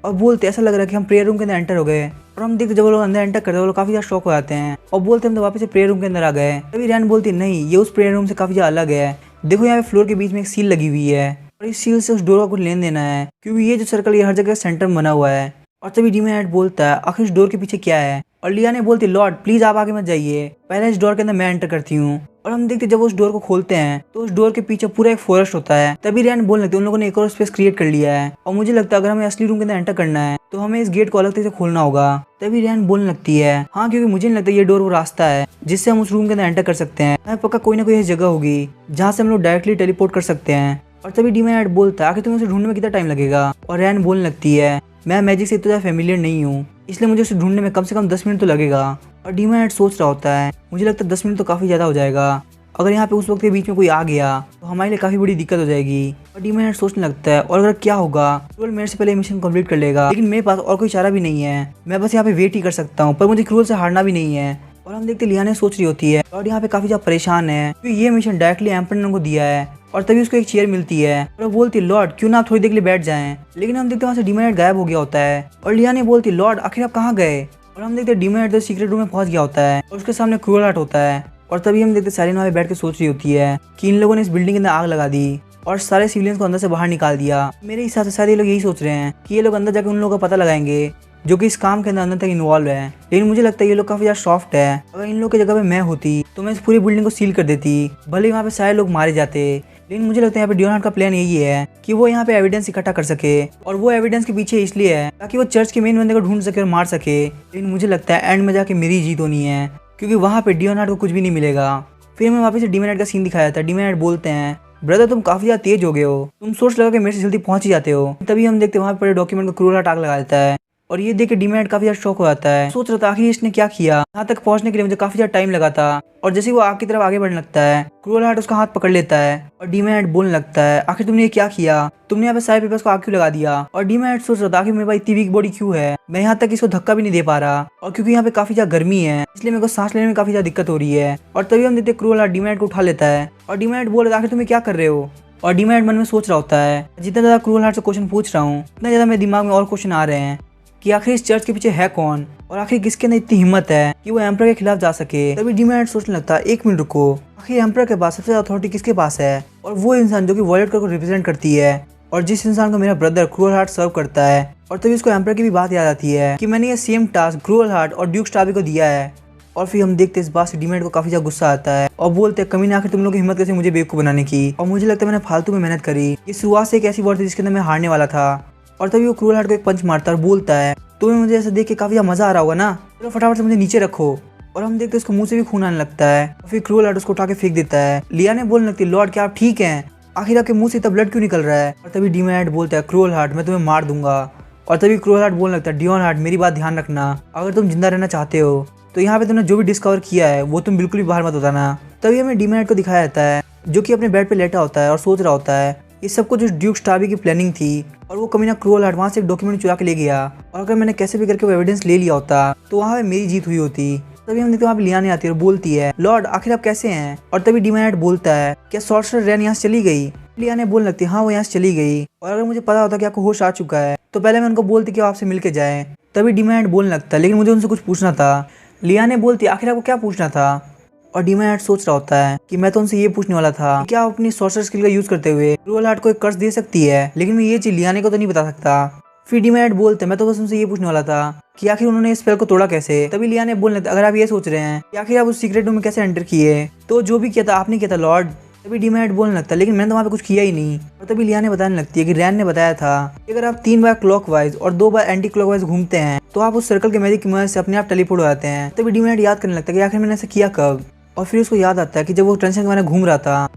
Speaker 1: और बोलते ऐसा लग रहा है कि हम प्रेयर रूम के अंदर एंटर हो गए। और हम देखते जब वो लोग अंदर एंटर करते हैं वो लोग काफी ज्यादा शौक हो जाते हैं और बोलते हम तो वापस से प्रेयर रूम के अंदर आ गए। तभी रैन बोलती नहीं ये उस प्रेयर रूम से काफी ज्यादा अलग है, देखो यहाँ पे फ्लोर के बीच में एक सील लगी हुई है और इस सील से उस डोर का कुछ लेन देना है, क्योंकि ये जो सर्कल ये हर जगह सेंटर में बना हुआ है। और तभी डीमन नाइट बोलता है आखिर इस डोर के पीछे क्या है, और लिया ने बोलती लॉर्ड प्लीज आप आगे मत जाइए, पहले इस डोर के अंदर मैं एंटर करती हूँ। और हम देखते जब वो उस डोर को खोलते हैं तो उस डोर के पीछे पूरा एक फॉरेस्ट होता है। तभी रैन बोलने लगते उन लोगों ने एक और स्पेस क्रिएट कर लिया है, और मुझे लगता है अगर हमें असली रूम के अंदर एंटर करना है तो हमें इस गेट को अलग तरीके से खोलना होगा। तभी रैन बोलने लगती है हाँ, क्योंकि मुझे नहीं लगता ये डोर वो रास्ता है जिससे हम उस रूम के अंदर एंटर कर सकते हैं, हमें पक्का कोई ना कोई ऐसी जगह होगी जहाँ से हम लोग डायरेक्टली टेलीपोर्ट कर सकते हैं। और तभी डीमन नाइट बोलता है आखिर तुम्हें उसे ढूंढने में कितना टाइम लगेगा, और रैन बोलने लगती है मैं मैजिक से इतना ज़्यादा फेमिलियर नहीं हूँ इसलिए मुझे उसे ढूंढने में कम से कम 10 मिनट तो लगेगा। और डीमन नाइट सोच रहा होता है मुझे लगता है 10 मिनट तो काफ़ी ज़्यादा हो जाएगा, अगर यहाँ पे उस वक्त के बीच में कोई आ गया तो हमारे लिए काफ़ी बड़ी दिक्कत हो जाएगी। और डीमन नाइट सोचने लगता है और अगर क्या होगा क्रूअल मेरे से पहले मिशन कंप्लीट कर लेगा, लेकिन मेरे पास और कोई चारा भी नहीं है, मैं बस यहाँ पे वेट ही कर सकता हूँ, पर मुझे क्रूअल से हारना भी नहीं है। और हम देखते लियाने सोच रही होती है और यहाँ पे काफ़ी ज़्यादा परेशान है क्योंकि ये मिशन डायरेक्टली एम्पर ने उनको दिया है। और तभी उसको एक चेयर मिलती है और वो बोलती है लॉर्ड क्यों ना आप थोड़ी देर के लिए बैठ जाएं, लेकिन हम देखते वहाँ से डीमन नाइट गायब हो गया होता है। और लियाने बोलती लॉर्ड आखिर आप कहाँ गए, और हम देखते डीमन नाइट तो सीक्रेट रूम में पहुंच गया होता है और उसके सामने क्रूअल हार्ट होता है। और तभी हम देखते साइलेंट वहाँ पे बैठ के सोच रही होती है कि इन लोगों ने इस बिल्डिंग के अंदर आग लगा दी और सारे सिविलियंस को अंदर से बाहर निकाल दिया। मेरे हिसाब से शायद ये लोग यही सोच रहे हैं कि ये लोग अंदर जाकर उन लोगों का पता लगाएंगे जो कि इस काम के अंदर तक इन्वॉल्व है। लेकिन मुझे लगता है ये लोग काफी ज्यादा सॉफ्ट है। अगर इन लोग की जगह पे मैं होती तो मैं इस पूरी बिल्डिंग को सील कर देती, भले ही वहाँ पे सारे लोग मारे जाते। लेकिन मुझे लगता है यहाँ पे डियोनार्ड का प्लान यही है कि वो यहाँ पे एविडेंस इकट्ठा कर सके, और वो एविडेंस के पीछे इसलिए है ताकि वो चर्च के मेन बंदे को ढूंढ सके और मार सके। लेकिन मुझे लगता है एंड में जाके मेरी जीत होनी है, क्योंकि वहाँ पे डियोनार्ड को कुछ भी नहीं मिलेगा। फिर हमें वापस से डेमन नाइट का सीन दिखाया था। डेमन नाइट बोलते हैं, ब्रदर तुम काफी ज्यादा तेज हो गए हो, तुम सोच लगा कि मेरे से जल्दी पहुंच ही जाते हो। तभी हम देखते हैं वहाँ पे डॉक्यूमेंट को क्रूल हार्ट आग लगा देता है, और ये देख के डेमन नाइट काफी ज्यादा शॉक हो जाता है। सोच रहा था आखिर इसने क्या किया, यहाँ तक पहुंचने के लिए मुझे काफी ज्यादा टाइम लगा था। और जैसे वो आग की तरफ आगे बढ़ने लगता है, क्रूल हार्ट उसका हाथ पकड़ लेता है और डेमन नाइट बोलने लगता है, आखिर तुमने ये क्या किया, तुमने यहाँ पे सारे पेपर्स को आग क्यों लगा दिया। और डेमन नाइट सोच रहा था आखिर मेरे पास इतनी वीक बॉडी क्यों है, मैं यहाँ तक इसको धक्का भी नहीं दे पा रहा, और क्योंकि यहाँ पे काफी ज्यादा गर्मी है इसलिए मेरे को सांस लेने में काफी ज्यादा दिक्कत हो रही है। और तभी हम देखते क्रूल हार्ट डेमन नाइट को उठा लेता है, और डेमन नाइट बोल रहा है आखिर तुम्हें क्या कर रहे हो। और डेमन नाइट मन में सोच रहा होता है, जितना ज्यादा क्रूल हार्ट से क्वेश्चन पूछ रहा हूँ उतना ज्यादा मेरे दिमाग में और क्वेश्चन आ रहे हैं कि आखिर इस चर्च के पीछे है कौन, और आखिर किसके अंदर इतनी हिम्मत है कि वो एम्परर के खिलाफ जा सके। तभी डेमन नाइट सोचने लगता है, एक मिनट रुको, आखिर एम्परर के पास सबसे ज्यादा अथॉरिटी किसके पास है, और वो इंसान जो कि वॉयलेट को रिप्रेजेंट करती है, और जिस इंसान को मेरा ब्रदर क्रूल हार्ट सर्व करता है। और तभी उसको एम्परर की भी बात याद आती है कि मैंने ये सेम टास्क क्रूल हार्ट और ड्यूक स्टार्बी को दिया है। और फिर हम देखते इस बात से डेमन नाइट को काफी ज्यादा गुस्सा आता है, और बोलते हैं कमीने आखिर तुम लोग की हिम्मत कैसे मुझे बेवकूफ बनाने की, और मुझे लगता है मैंने फालतू में मेहनत करी, ये शुरुआत से एक ऐसी वॉर थी जिसके अंदर मैं हारने वाला था। और तभी वो क्रूल हार्ट को एक पंच मारता है और बोलता है, तुम्हें मुझे ऐसे देख के काफी ज्यादा मजा आ रहा होगा ना, चलो फटाफट से मुझे नीचे रखो। और हम देखते उसको मुंह से भी खून आने लगता है, और फिर क्रूल हार्ट उसको उठा के फेंक देता है। लिया ने बोलने लगती है, लॉर्ड क्या आप ठीक हैं, आखिर आपके मुंह से इतना ब्लड क्यों निकल रहा है। और तभी डेमन नाइट बोलता है, क्रूल हार्ट मैं तुम्हें मार दूंगा। और तभी क्रूल हार्ट बोलने लगता है, डियोन हार्ट मेरी बात ध्यान रखना, अगर तुम जिंदा रहना चाहते हो तो यहाँ पे तुमने जो भी डिस्कवर किया है वो तुम बिल्कुल भी बाहर मत बताना। तभी हमें डेमन नाइट को दिखाया जाता है जो कि अपने बेड पे लेटा होता है और सोच रहा होता है ये सब कुछ ड्यूक स्टार्बी की प्लानिंग थी, और वो कमीना क्रूल हार्ट वहाँ से एक डॉक्यूमेंट चुरा के ले गया, और अगर मैंने कैसे भी करके वो एविडेंस ले लिया होता तो वहाँ पे मेरी जीत हुई होती। तभी हम देखते वहाँ पे लियाने आती है और बोलती है, लॉर्ड आखिर आप कैसे हैं। और तभी डेमन नाइट बोलता है, क्या सॉर्सरर रैन यहाँ से चली गई। लियाने बोलने लगती है, हाँ वो यहाँ से चली गई, और अगर मुझे पता होता कि आपको होश आ चुका है तो पहले मैं उनको बोलती कि आपसे मिल के जाए। तभी डेमन नाइट बोलने लगता है, लेकिन मुझे उनसे कुछ पूछना था। लियाने बोलती है, आखिर आपको क्या पूछना था। और डेमन नाइट सोच रहा होता है कि मैं तो उनसे ये पूछने वाला था कि क्या आप अपनी सॉर्सर स्किल का यूज करते हुए क्रूल हार्ट को एक कर्स दे सकती है, लेकिन मैं ये चीज लियाने को तो नहीं बता सकता। फिर डेमन नाइट बोलते हैं, मैं तो बस उनसे ये पूछने वाला था कि आखिर उन्होंने इस स्पेल को तोड़ा कैसे। तभी लियाने बोलने लगता है, अगर आप ये सोच रहे हैं कि आखिर आप उस सीक्रेट रूम में कैसे एंटर किए तो जो भी किया था आपने किया था लॉर्ड। तभी डेमन नाइट बोलने लगता है, लेकिन मैंने तो वहाँ पे कुछ किया ही नहीं। और तभी लियाने बताने लगती है कि रैन ने बताया था कि अगर आप 3 बार क्लॉकवाइज और 2 बार एंटी क्लॉकवाइज घूमते हैं तो आप उस सर्कल के मैजिक की मदद से अपने आप टेलीपोर्ट हो जाते हैं। तभी डेमन नाइट याद करने लगता है कि आखिर मैंने ऐसा किया कब। और फिर उसको याद आता है कि जब वो टेंशन के बारे में घूम रहा था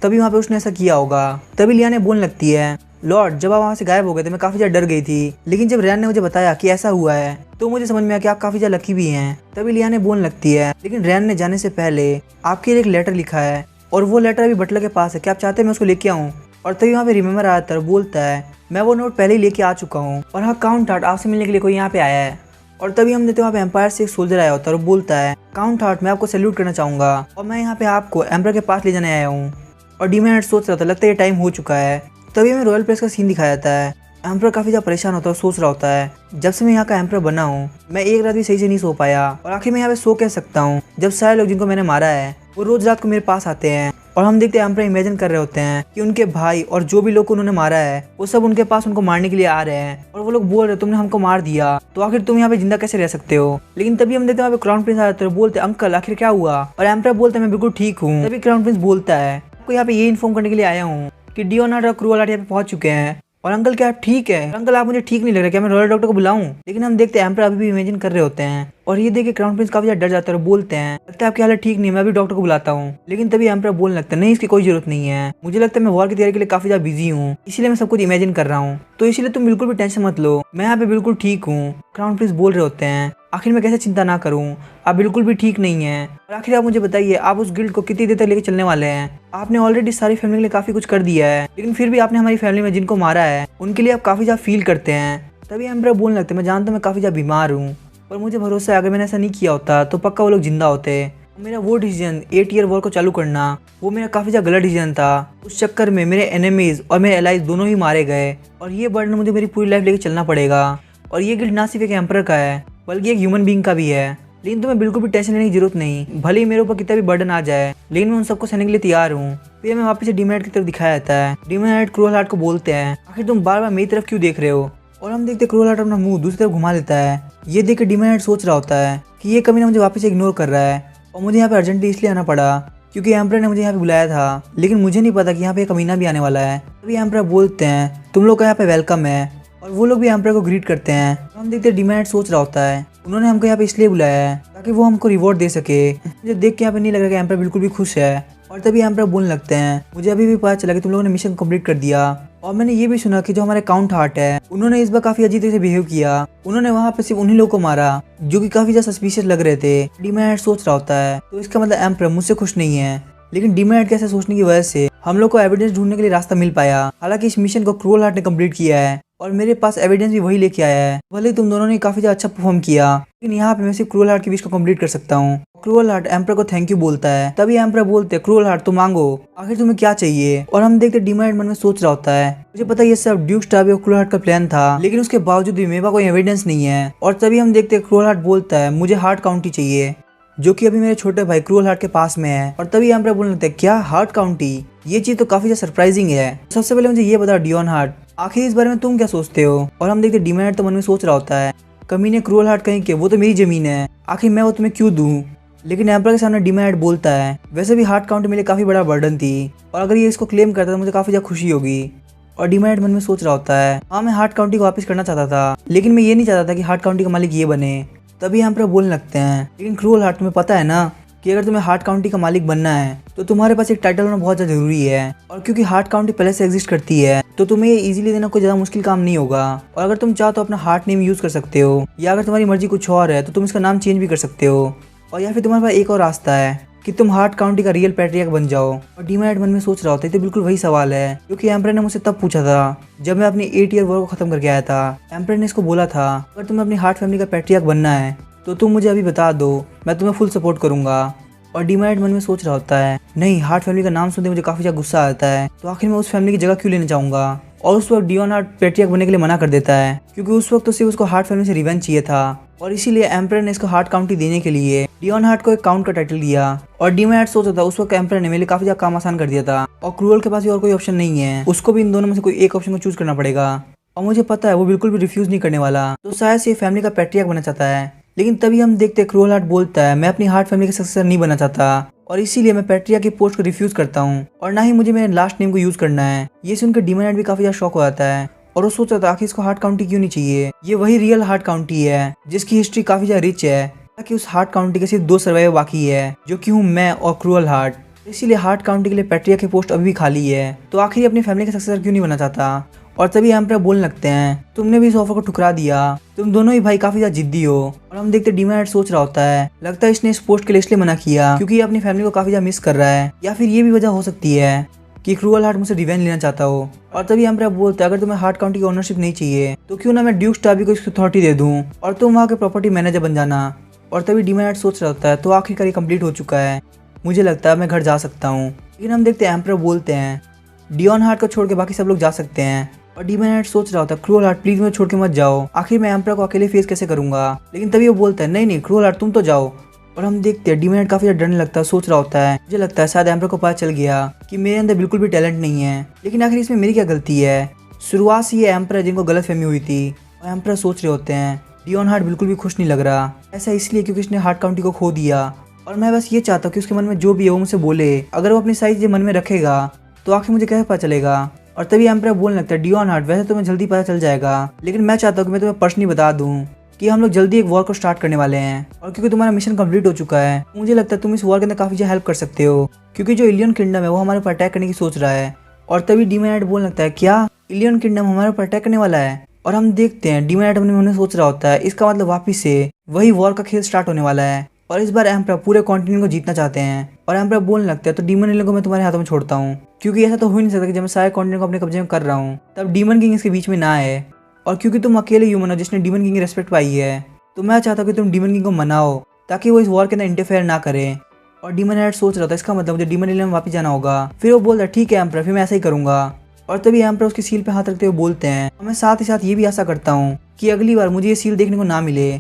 Speaker 1: तभी वहाँ पे उसने ऐसा किया होगा। तभी लियाने बोलने लगती है, लॉर्ड जब आप वहाँ से गायब हो गए थे मैं काफी ज्यादा डर गई थी, लेकिन जब रैन ने मुझे बताया कि ऐसा हुआ है तो मुझे समझ में आया कि आप काफी ज्यादा लकी भी हैं। तभी लियाने बोलने लगती है, लेकिन रैन ने जाने से पहले आपके लिए एक लेटर लिखा है, और वो लेटर अभी बटलर के पास है, क्या आप चाहते हैं मैं उसको लेके आऊँ। और तभी वहाँ पे रिमेम्बर आता है, बोलता है मैं वो नोट पहले ही लेके आ चुका हूँ, और हाँ काउंट हार्ट आपसे मिलने के लिए कोई यहाँ पे आया है। और तभी हम देखते हैं वहाँ पे एम्पायर से एक सोल्जर आया होता है और बोलता है, काउंट हार्ट मैं आपको सैल्यूट करना चाहूंगा, और मैं यहाँ पे आपको एम्पर के पास ले जाने आया हूँ। और डेमन नाइट सोच रहा था, लगता है ये टाइम हो चुका है। तभी हमें रॉयल प्लेस का सीन दिखाया जाता है। एम्पर काफी ज्यादा परेशान होता है और सोच रहा होता है, जब से मैं यहाँ का एम्पर बना हूँ मैं एक रात भी सही से नहीं सो पाया, और आखिर मैं यहाँ पे सो कह सकता हूँ जब सारे लोग जिनको मैंने मारा है वो रोज रात को मेरे पास आते हैं। और हम देखते हैं एम्पर इमेजिन कर रहे होते हैं कि उनके भाई और जो भी लोग को उन्होंने मारा है वो सब उनके पास उनको मारने के लिए आ रहे हैं, और वो लोग बोल रहे तुमने हमको मार दिया तो आखिर तुम यहाँ पे जिंदा कैसे रह सकते हो। लेकिन तभी हम देखते हैं वहाँ पे क्राउन प्रिंस आ जाते हैं, बोलते अंकल आखिर क्या हुआ। और एम्पर बोलते हैं मैं बिल्कुल ठीक हूँ। तभी क्राउन प्रिंस बोलता है, आपको यहाँ पे ये इन्फॉर्म करने के लिए आया हूँ कि डियोन हार्ट और क्रूल हार्ट यहाँ पे पहुंच चुके हैं। और अंकल क्या आप ठीक है। अंकल आप मुझे ठीक नहीं लग रहा, क्या मैं रॉयल डॉक्टर को बुलाऊं। लेकिन हम देखते हैं एम्पर अभी भी इमेजिन कर रहे होते हैं, और ये देख के क्राउन प्रिंस काफी ज्यादा डर जाता है और बोलते हैं, लगता है आपकी हालत ठीक नहीं है, मैं अभी डॉक्टर को बुलाता हूँ। लेकिन तभी एम्पर बोलने लगता है, नहीं इसकी कोई जरूरत नहीं है, मुझे लगता है मैं वॉर की तैयारी के लिए काफी ज्यादा बिजी हूँ, इसीलिए मैं सब कुछ इमेजिन कर रहा हूँ, तो इसीलिए तुम बिल्कुल भी टेंशन मत लो, मैं यहाँ पे बिल्कुल ठीक हूँ। क्राउन प्रिंस बोल रहे होते हैं, आखिर मैं कैसे चिंता ना करूं, आप बिल्कुल भी ठीक नहीं हैं। और आखिर आप मुझे बताइए आप उस गिल्ड को कितनी देर तक लेके चलने वाले हैं। आपने ऑलरेडी सारी फैमिली के लिए काफी कुछ कर दिया है, लेकिन फिर भी आपने हमारी फैमिली में जिनको मारा है उनके लिए आप काफी ज्यादा फील करते हैं। तभी एम्पर बोलने लगते, मैं जानता हूँ मैं काफी ज्यादा बीमार हूँ, पर मुझे भरोसा है अगर मैंने ऐसा नहीं किया होता तो पक्का वो लोग जिंदा होते। मेरा वो डिसीजन 8 ईयर वॉर को चालू करना वो मेरा काफी ज्यादा गलत डिसीजन था। उस चक्कर में मेरे एनिमीज और मेरे एलाइज दोनों ही मारे गए, और ये बर्डन मुझे मेरी पूरी लाइफ लेके चलना पड़ेगा। और ये गिल्ड ना सिर्फ एक एम्पर का है बल्कि एक ह्यूमन बीइंग का भी है। लेकिन तुम्हें बिल्कुल भी टेंशन लेने की जरूरत नहीं, भले ही मेरे ऊपर कितना भी बर्डन आ जाए, लेकिन मैं उन सबको सहने के लिए तैयार हूँ। फिर हमें वापस से डेमन नाइट की तरफ दिखाया जाता है। डेमन नाइट क्रूल हार्ट को बोलते हैं, आखिर तुम बार बार मेरी तरफ क्यों देख रहे हो, और हम देखते क्रूअल हार्ट अपना मुंह दूसरी तरफ घुमा लेता है। ये देख के डीमन हेड सोच रहा होता है कि ये कभी ना मुझे वापस इग्नोर कर रहा है और मुझे यहाँ पे अर्जेंटली इसलिए आना पड़ा क्योंकि एम्परर ने मुझे यहाँ पे बुलाया था, लेकिन मुझे नहीं पता कि यहाँ पे एक कमीना भी आने वाला है। तभी एम्परर बोलते हैं तुम लोग का यहाँ पे वेलकम है और वो लोग भी एम्परर को ग्रीट करते हैं। तो हम देखते हैं डीमन हेड सोच रहा होता है उन्होंने हमको यहाँ पे इसलिए बुलाया है ताकि वो हमको रिवॉर्ड दे सके। मुझे देख के यहाँ पे नहीं लग रहा कि एम्परर बिल्कुल भी खुश है। और तभी एम्परर बोलने लगते हैं मुझे अभी भी पता चला कि तुम लोगों ने मिशन कंप्लीट कर दिया और मैंने ये भी सुना कि जो हमारे काउंट हार्ट है उन्होंने इस बार काफी अजीब तरीके से बिहेव किया। उन्होंने वहाँ पे सिर्फ उन्हीं लोगों को मारा जो कि काफी ज्यादा सस्पिशियस लग रहे थे। डीमन हेड सोच रहा होता है तो इसका मतलब एम्परर मुझसे खुश नहीं है, लेकिन डीमन हेड के ऐसे सोचने की वजह से हम लोग को एविडेंस ढूंढने के लिए रास्ता मिल पाया। हालांकि इस मिशन को क्रूअल हार्ट ने कंप्लीट किया है और मेरे पास एविडेंस भी वही लेके आया है। भले तुम दोनों ने काफी ज्यादा अच्छा परफॉर्म किया, लेकिन यहाँ पे मैं सिर्फ क्रूअल हार्ट की विश को कंप्लीट कर सकता हूँ। क्रूअल हार्ट एम्परर को थैंक यू बोलता है। तभी एम्परर बोलते हैं क्रूअल हार्ट तुम मांगो, आखिर तुम्हें क्या चाहिए। और हम देखते डीमन हेड मन में सोच रहा होता है मुझे पता ये सब ड्यूक स्टारबी और क्रूअल हार्ट का प्लान था, लेकिन उसके बावजूद भी मेरे पास कोई एविडेंस नहीं है। और तभी हम देखते हैं क्रूअल हार्ट बोलता है मुझे हार्ट काउंटी चाहिए जो कि अभी मेरे छोटे भाई क्रूअल हार्ट के पास में है। और तभी एम्परर बोलने लगता है क्या हार्ट काउंटी, ये चीज तो काफी ज्यादा सरप्राइजिंग है। सबसे पहले मुझे ये बता डियोन हार्ट आखिर इस बारे में तुम क्या सोचते हो। और हम देखते डीमन हेड तो मन में सोच रहा होता है कमीने क्रूअल हार्ट कहीं के वो तो मेरी जमीन है, आखिर मैं वो तुम्हें क्यों दूं। लेकिन एम्परर के सामने डीमन हेड बोलता है वैसे भी हार्ट काउंटी मेरे लिए काफी बड़ा बर्डन थी और अगर ये इसको क्लेम करता तो मुझे काफी ज्यादा खुशी होगी। और डीमन हेड मन में सोच रहा होता है हाँ मैं हार्ट काउंटी को वापस करना चाहता था, लेकिन मैं ये नहीं चाहता था कि हार्ट काउंटी का मालिक ये बने। तभी एम्परर बोलने लगते हैं लेकिन क्रूअल हार्ट तुम्हें पता है ना कि अगर तुम्हें हार्ट काउंटी का मालिक बनना है तो तुम्हारे पास एक टाइटल होना बहुत ज़्यादा जरूरी है। और क्योंकि हार्ट काउंटी पहले से एग्जिस्ट करती है तो तुम्हें ये इजीली देना कोई ज़्यादा मुश्किल काम नहीं होगा। और अगर तुम चाहो तो अपना हार्ट नेम यूज़ कर सकते हो, या अगर तुम्हारी मर्जी कुछ और है तो तुम इसका नाम चेंज भी कर सकते हो। और या फिर तुम्हारे पास एक और रास्ता है कि तुम हार्ट काउंटी का रियल पैट्रियर्क बन जाओ। और डीमन हेड मन में सोच रहा होता है तो बिल्कुल वही सवाल है क्योंकि एम्परर ने मुझसे तब पूछा था जब मैं अपनी 8 ईयर वॉर को खत्म करके आया था। एम्परर ने इसको बोला था अगर तुम्हें अपनी हार्ट फैमिली का पैट्रियर्क बनना है तो तुम मुझे अभी बता दो, मैं तुम्हें फुल सपोर्ट करूंगा। और डीमन हेड मन में सोच रहा होता है नहीं हार्ट फैमिली का नाम सुनते मुझे काफी ज्यादा गुस्सा आता है, तो आखिर मैं उस फैमिली की जगह क्यों लेना चाहूंगा। और उस वक्त डियोन हार्ट पैट्रियर्क बनने के लिए मना कर देता है क्योंकि उस वक्त तो सिर्फ उसको हार्ट फैमिली से रिवेंज चाहिए था। और इसीलिए एम्परर ने इसको हार्ट काउंटी देने के लिए डियोन हार्ट को एक काउंट का टाइटल दिया। और डीमन हेड सोचता था उस वक्त एम्परर ने मेरे लिए काफी ज्यादा काम आसान कर दिया था और क्रूअल के पास भी और कोई ऑप्शन नहीं है, उसको भी इन दोनों में से कोई एक ऑप्शन को चूज करना पड़ेगा। और मुझे पता है वो बिल्कुल भी रिफ्यूज नहीं करने वाला, तो शायद से फैमिली का पैट्रियर्क बनना चाहता है। लेकिन तभी हम देखते हैं क्रूअल हार्ट बोलता है मैं अपनी हार्ट फैमिली के सक्सेसर नहीं बनना चाहता और इसीलिए मैं पैट्रियर्क की पोस्ट को रिफ्यूज करता हूँ और ना ही मुझे मेरे लास्ट नेम को यूज करना है। ये सुनकर डीमन हेड भी काफी ज्यादा शॉक हो जाता है और वो सोच रहा था आखिर इसको हार्ट काउंटी क्यों नहीं चाहिए, ये वही रियल हार्ट काउंटी है जिसकी हिस्ट्री काफी ज्यादा रिच है। ताकि उस हार्ट काउंटी के सिर्फ 2 सर्वाइवर बाकी है जो कि हूँ मैं और क्रूअल हार्ट। इसीलिए हार्ट काउंटी के लिए पैट्रियर्क की पोस्ट अभी भी खाली है, तो आखिर अपनी फैमिली का सक्सेसर क्यों नहीं बनना चाहता। और तभी एम्परर बोलने लगते हैं तुमने भी इस ऑफर को ठुकरा दिया, तुम दोनों ही भाई काफी ज्यादा जिद्दी हो। और हम देखते डीमन हेड सोच रहा होता है लगता है इसने इस पोस्ट के लिए इसलिए मना किया क्योंकि ये अपनी फैमिली को काफी ज्यादा मिस कर रहा है, या फिर ये भी वजह हो सकती है कि क्रूअल हार्ट मुझसे रिवेंज लेना चाहता हो। और तभी एम्परर बोलता है अगर तुम्हें हार्ट काउंटी की ओनरशिप नहीं चाहिए तो क्यों ना मैं ड्यूक स्टारबी को इसकी अथॉरिटी दे दूं और तुम वहाँ के प्रॉपर्टी मैनेजर बन जाना। और तभी डीमन हेड सोच रहा होता है तो आखिरकार ये कंप्लीट हो चुका है, मुझे लगता है मैं घर जा सकता हूँ। लेकिन हम देखते हैं एम्परर बोलते हैं डियोन हार्ट को छोड़ के बाकी सब लोग जा सकते हैं। और डीमन हेड सोच रहा होता है क्रूअल हार्ट प्लीज मुझे छोड़ के मत जाओ, आखिर मैं एम्परर को अकेले फेस कैसे करूंगा। लेकिन तभी वो बोलता है नहीं नहीं क्रूअल हार्ट तुम तो जाओ। और हम देखते हैं डीमन हेड काफी डरने लगता है, सोच रहा होता है मुझे लगता है शायद एम्परर को पता चल गया कि मेरे अंदर बिल्कुल भी टैलेंट नहीं है, लेकिन आखिर इसमें मेरी क्या गलती है। शुरुआत से ये एम्परर जिनको गलत फहमी हुई थी और एम्परर सोच रहे होते हैं डियोन हार्ट बिल्कुल भी खुश नहीं लग रहा, ऐसा इसलिए क्योंकि इसने हार्ट काउंटी को खो दिया। और मैं बस ये चाहता हूँ कि उसके मन में जो भी है वो मुझसे बोले, अगर वो अपनी साइज मन में रखेगा तो आखिर मुझे कैसे पता चलेगा। और तभी एम्परर बोलने लगता है डियोन हार्ट वैसे तुम्हें जल्दी पता चल जाएगा, लेकिन मैं चाहता हूँ कि मैं तुम्हें पर्सनली बता दूं कि हम लोग जल्दी एक वॉर को स्टार्ट करने वाले हैं। और क्योंकि तुम्हारा मिशन कंप्लीट हो चुका है मुझे लगता है तुम इस वॉर के अंदर काफी ज्यादा हेल्प कर सकते हो, क्योंकि जो इलियन किंगडम है वो हमारे ऊपर अटैक करने की सोच रहा है। और तभी डीमन हेड बोलने लगता है क्या इलियन किंगडम हमारे ऊपर अटैक करने वाला है। और हम देखते हैं डीमन हेड अपने मन में सोच रहा होता है इसका मतलब वापिस से वही वॉर का खेल स्टार्ट होने वाला है और इस बार एम्परर पूरे कॉन्टिनेंट को जीतना चाहते हैं। और एम्परर बोलने लगता है तो डीमन इलियन को मैं तुम्हारे हाथों में छोड़ता हूँ, क्योंकि ऐसा तो हो ही नहीं सकता कि जब मैं सारे कॉन्टिनेंट को अपने कब्जे में कर रहा हूँ तब डीमन किंग इसके बीच में ना आए। और क्योंकि तुम अकेले ह्यूमन हो जिसने डीमन किंग की रेस्पेक्ट पाई है तो मैं चाहता हूँ कि तुम डीमन किंग को मनाओ ताकि वो इस वॉर के अंदर इंटरफेयर ना करे। और डीमन हेड सोच रहा था इसका मतलब मुझे डीमन इलियन में वापस जाना होगा। फिर वो बोलता है ठीक है एम्परर फिर मैं ऐसा ही करूंगा। और तभी एम्परर उसकी सील पे हाथ रखते हुए बोलते हैं और मैं साथ ही साथ ये भी आशा करता हूँ कि अगली बार मुझे ये सील देखने को ना मिले।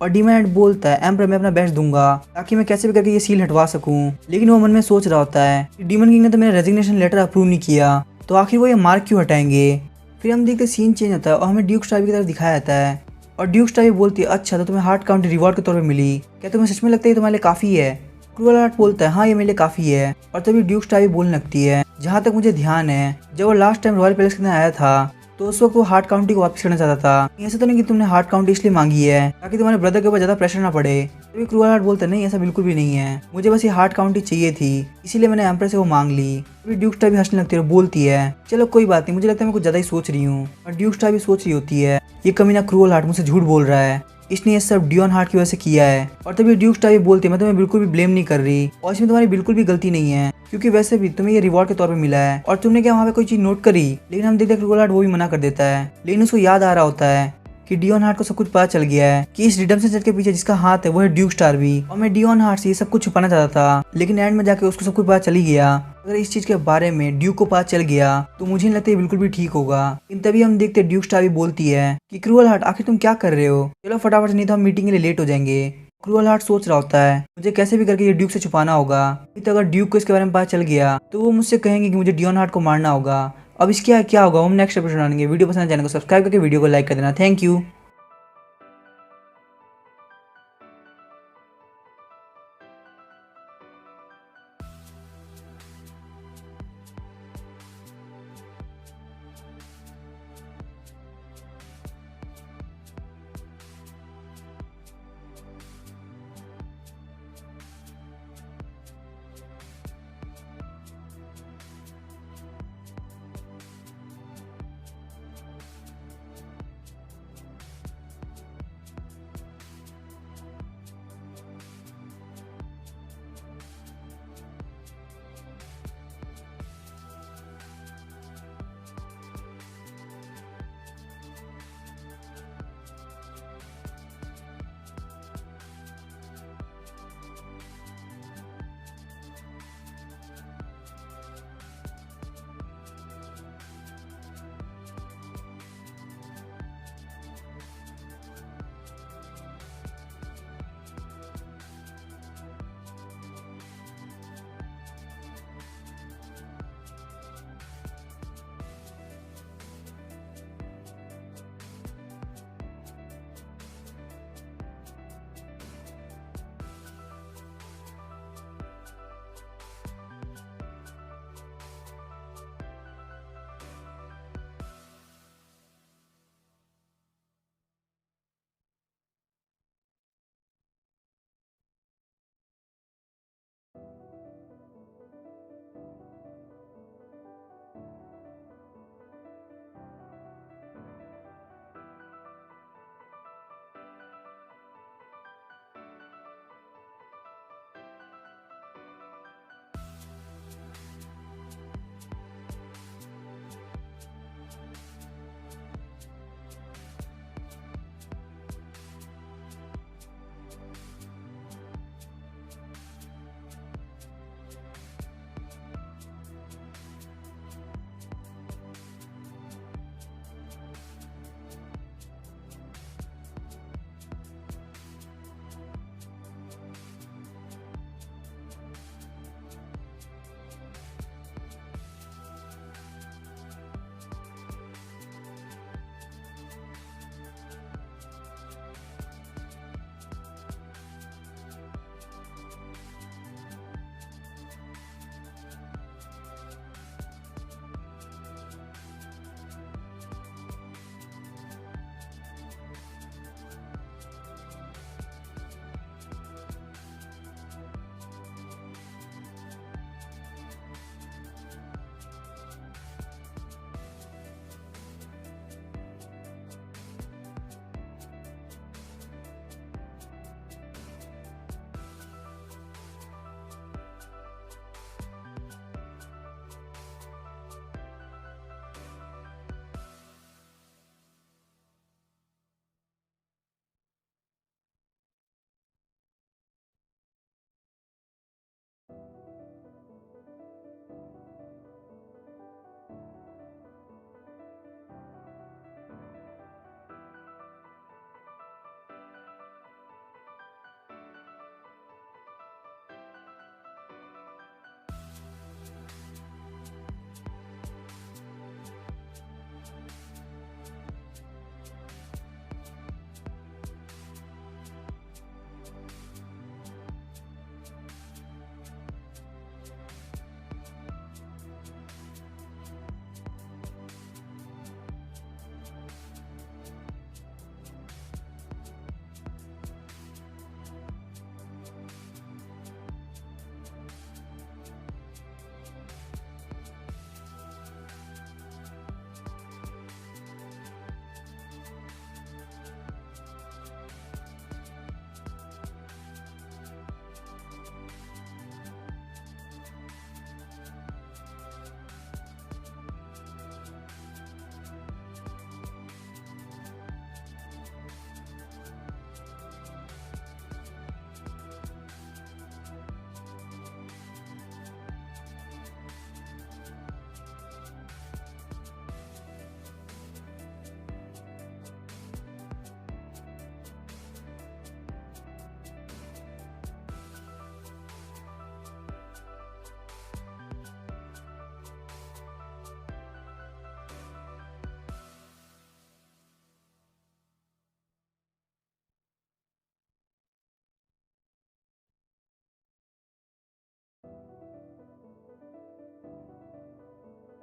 Speaker 1: और डीमन हेड बोलता है एम्परर मैं अपना बेस्ट दूंगा ताकि मैं कैसे भी करके ये सील हटवा सकूं। लेकिन वो मन में सोच रहा होता है कि डीमन किंग ने तो मेरा रेजिग्नेशन लेटर अप्रूव नहीं किया, तो आखिर वो ये मार्क क्यों हटाएंगे। फिर हम देखते सीन चेंज होता है और हमें ड्यूक स्टारवी की तरफ दिखाया जाता है और ड्यूक स्टारवी बोलती है अच्छा तो तुम्हें हार्ट काउंटी रिवॉर्ड के तौर पे मिली, क्या तुम्हें सच में लगता है ये तुम्हारे लिए काफ़ी है? क्रूअल हार्ट बोलता है हाँ ये मेरे लिए काफ़ी है। और तभी ड्यूक स्टारवी बोलने लगती है जहाँ तक मुझे ध्यान है जब वो लास्ट टाइम रॉयल पैलेस के अंदर आया था तो उस वक्त वो हार्ट काउंटी को वापस करना चाहता था। ऐसा तो नहीं कि तुमने हार्ट काउंटी इसलिए मांगी है ताकि तुम्हारे ब्रदर के ऊपर ज्यादा प्रेशर ना पड़े। तभी क्रूअल हार्ट बोलता है नहीं ऐसा बिल्कुल भी नहीं है, मुझे बस ये हार्ट काउंटी चाहिए थी इसीलिए मैंने एम्प्रेस से वो मांग ली। तभी ड्यूक स्टार भी हंसने लगती है और बोलती है चलो कोई बात नहीं, मुझे लगता है मैं कुछ ज्यादा ही सोच रही हूँ। और ड्यूक स्टार भी सोच रही होती है ये कमीना क्रूअल हार्ट मुझसे झूठ बोल रहा है, इसने ये सब डियोन हार्ट की वजह से किया है। और तभी ड्यूक स्टार भी बोलती है मैं तुम्हें बिल्कुल भी ब्लेम नहीं कर रही और इसमें तुम्हारी बिल्कुल भी गलती नहीं है क्योंकि वैसे भी तुम्हें ये रिवॉर्ड के तौर पे मिला है और तुमने क्या वहाँ पे कोई चीज नोट करी। लेकिन हम देखते हैं क्रूअल हार्ट वो भी मना कर देता है, लेकिन उसको याद आ रहा होता है कि डियोन हार्ट को सब कुछ पता चल गया है कि इस रिडेम्पशन सेट के पीछे जिसका हाथ है वो है ड्यूक स्टार भी। और मैं डियोन हार्ट से ये सब कुछ छुपाना चाहता था लेकिन एंड में जाके उसको सब कुछ पता चल ही गया। अगर इस चीज के बारे में ड्यूक को पता चल गया तो मुझे नहीं लगता ये बिल्कुल भी ठीक होगा। लेकिन तभी हम देखते ड्यूक स्टार भी बोलती है कि क्रूअल हार्ट आखिर तुम क्या कर रहे हो, चलो फटाफट नहीं तो हम मीटिंग के लिए लेट हो जाएंगे। क्रूअल हार्ट सोच रहा होता है मुझे कैसे भी करके ये ड्यूक से छुपाना होगा, तो अगर ड्यूक को इसके बारे में पता चल गया तो वो मुझसे कहेंगे कि मुझे डियोन हार्ट को मारना होगा। अब इसके क्या होगा हम नेक्स्ट एपिसोड आएंगे। वीडियो पसंद है चैनल को सब्सक्राइब करके वीडियो को लाइक कर देना। Thank you.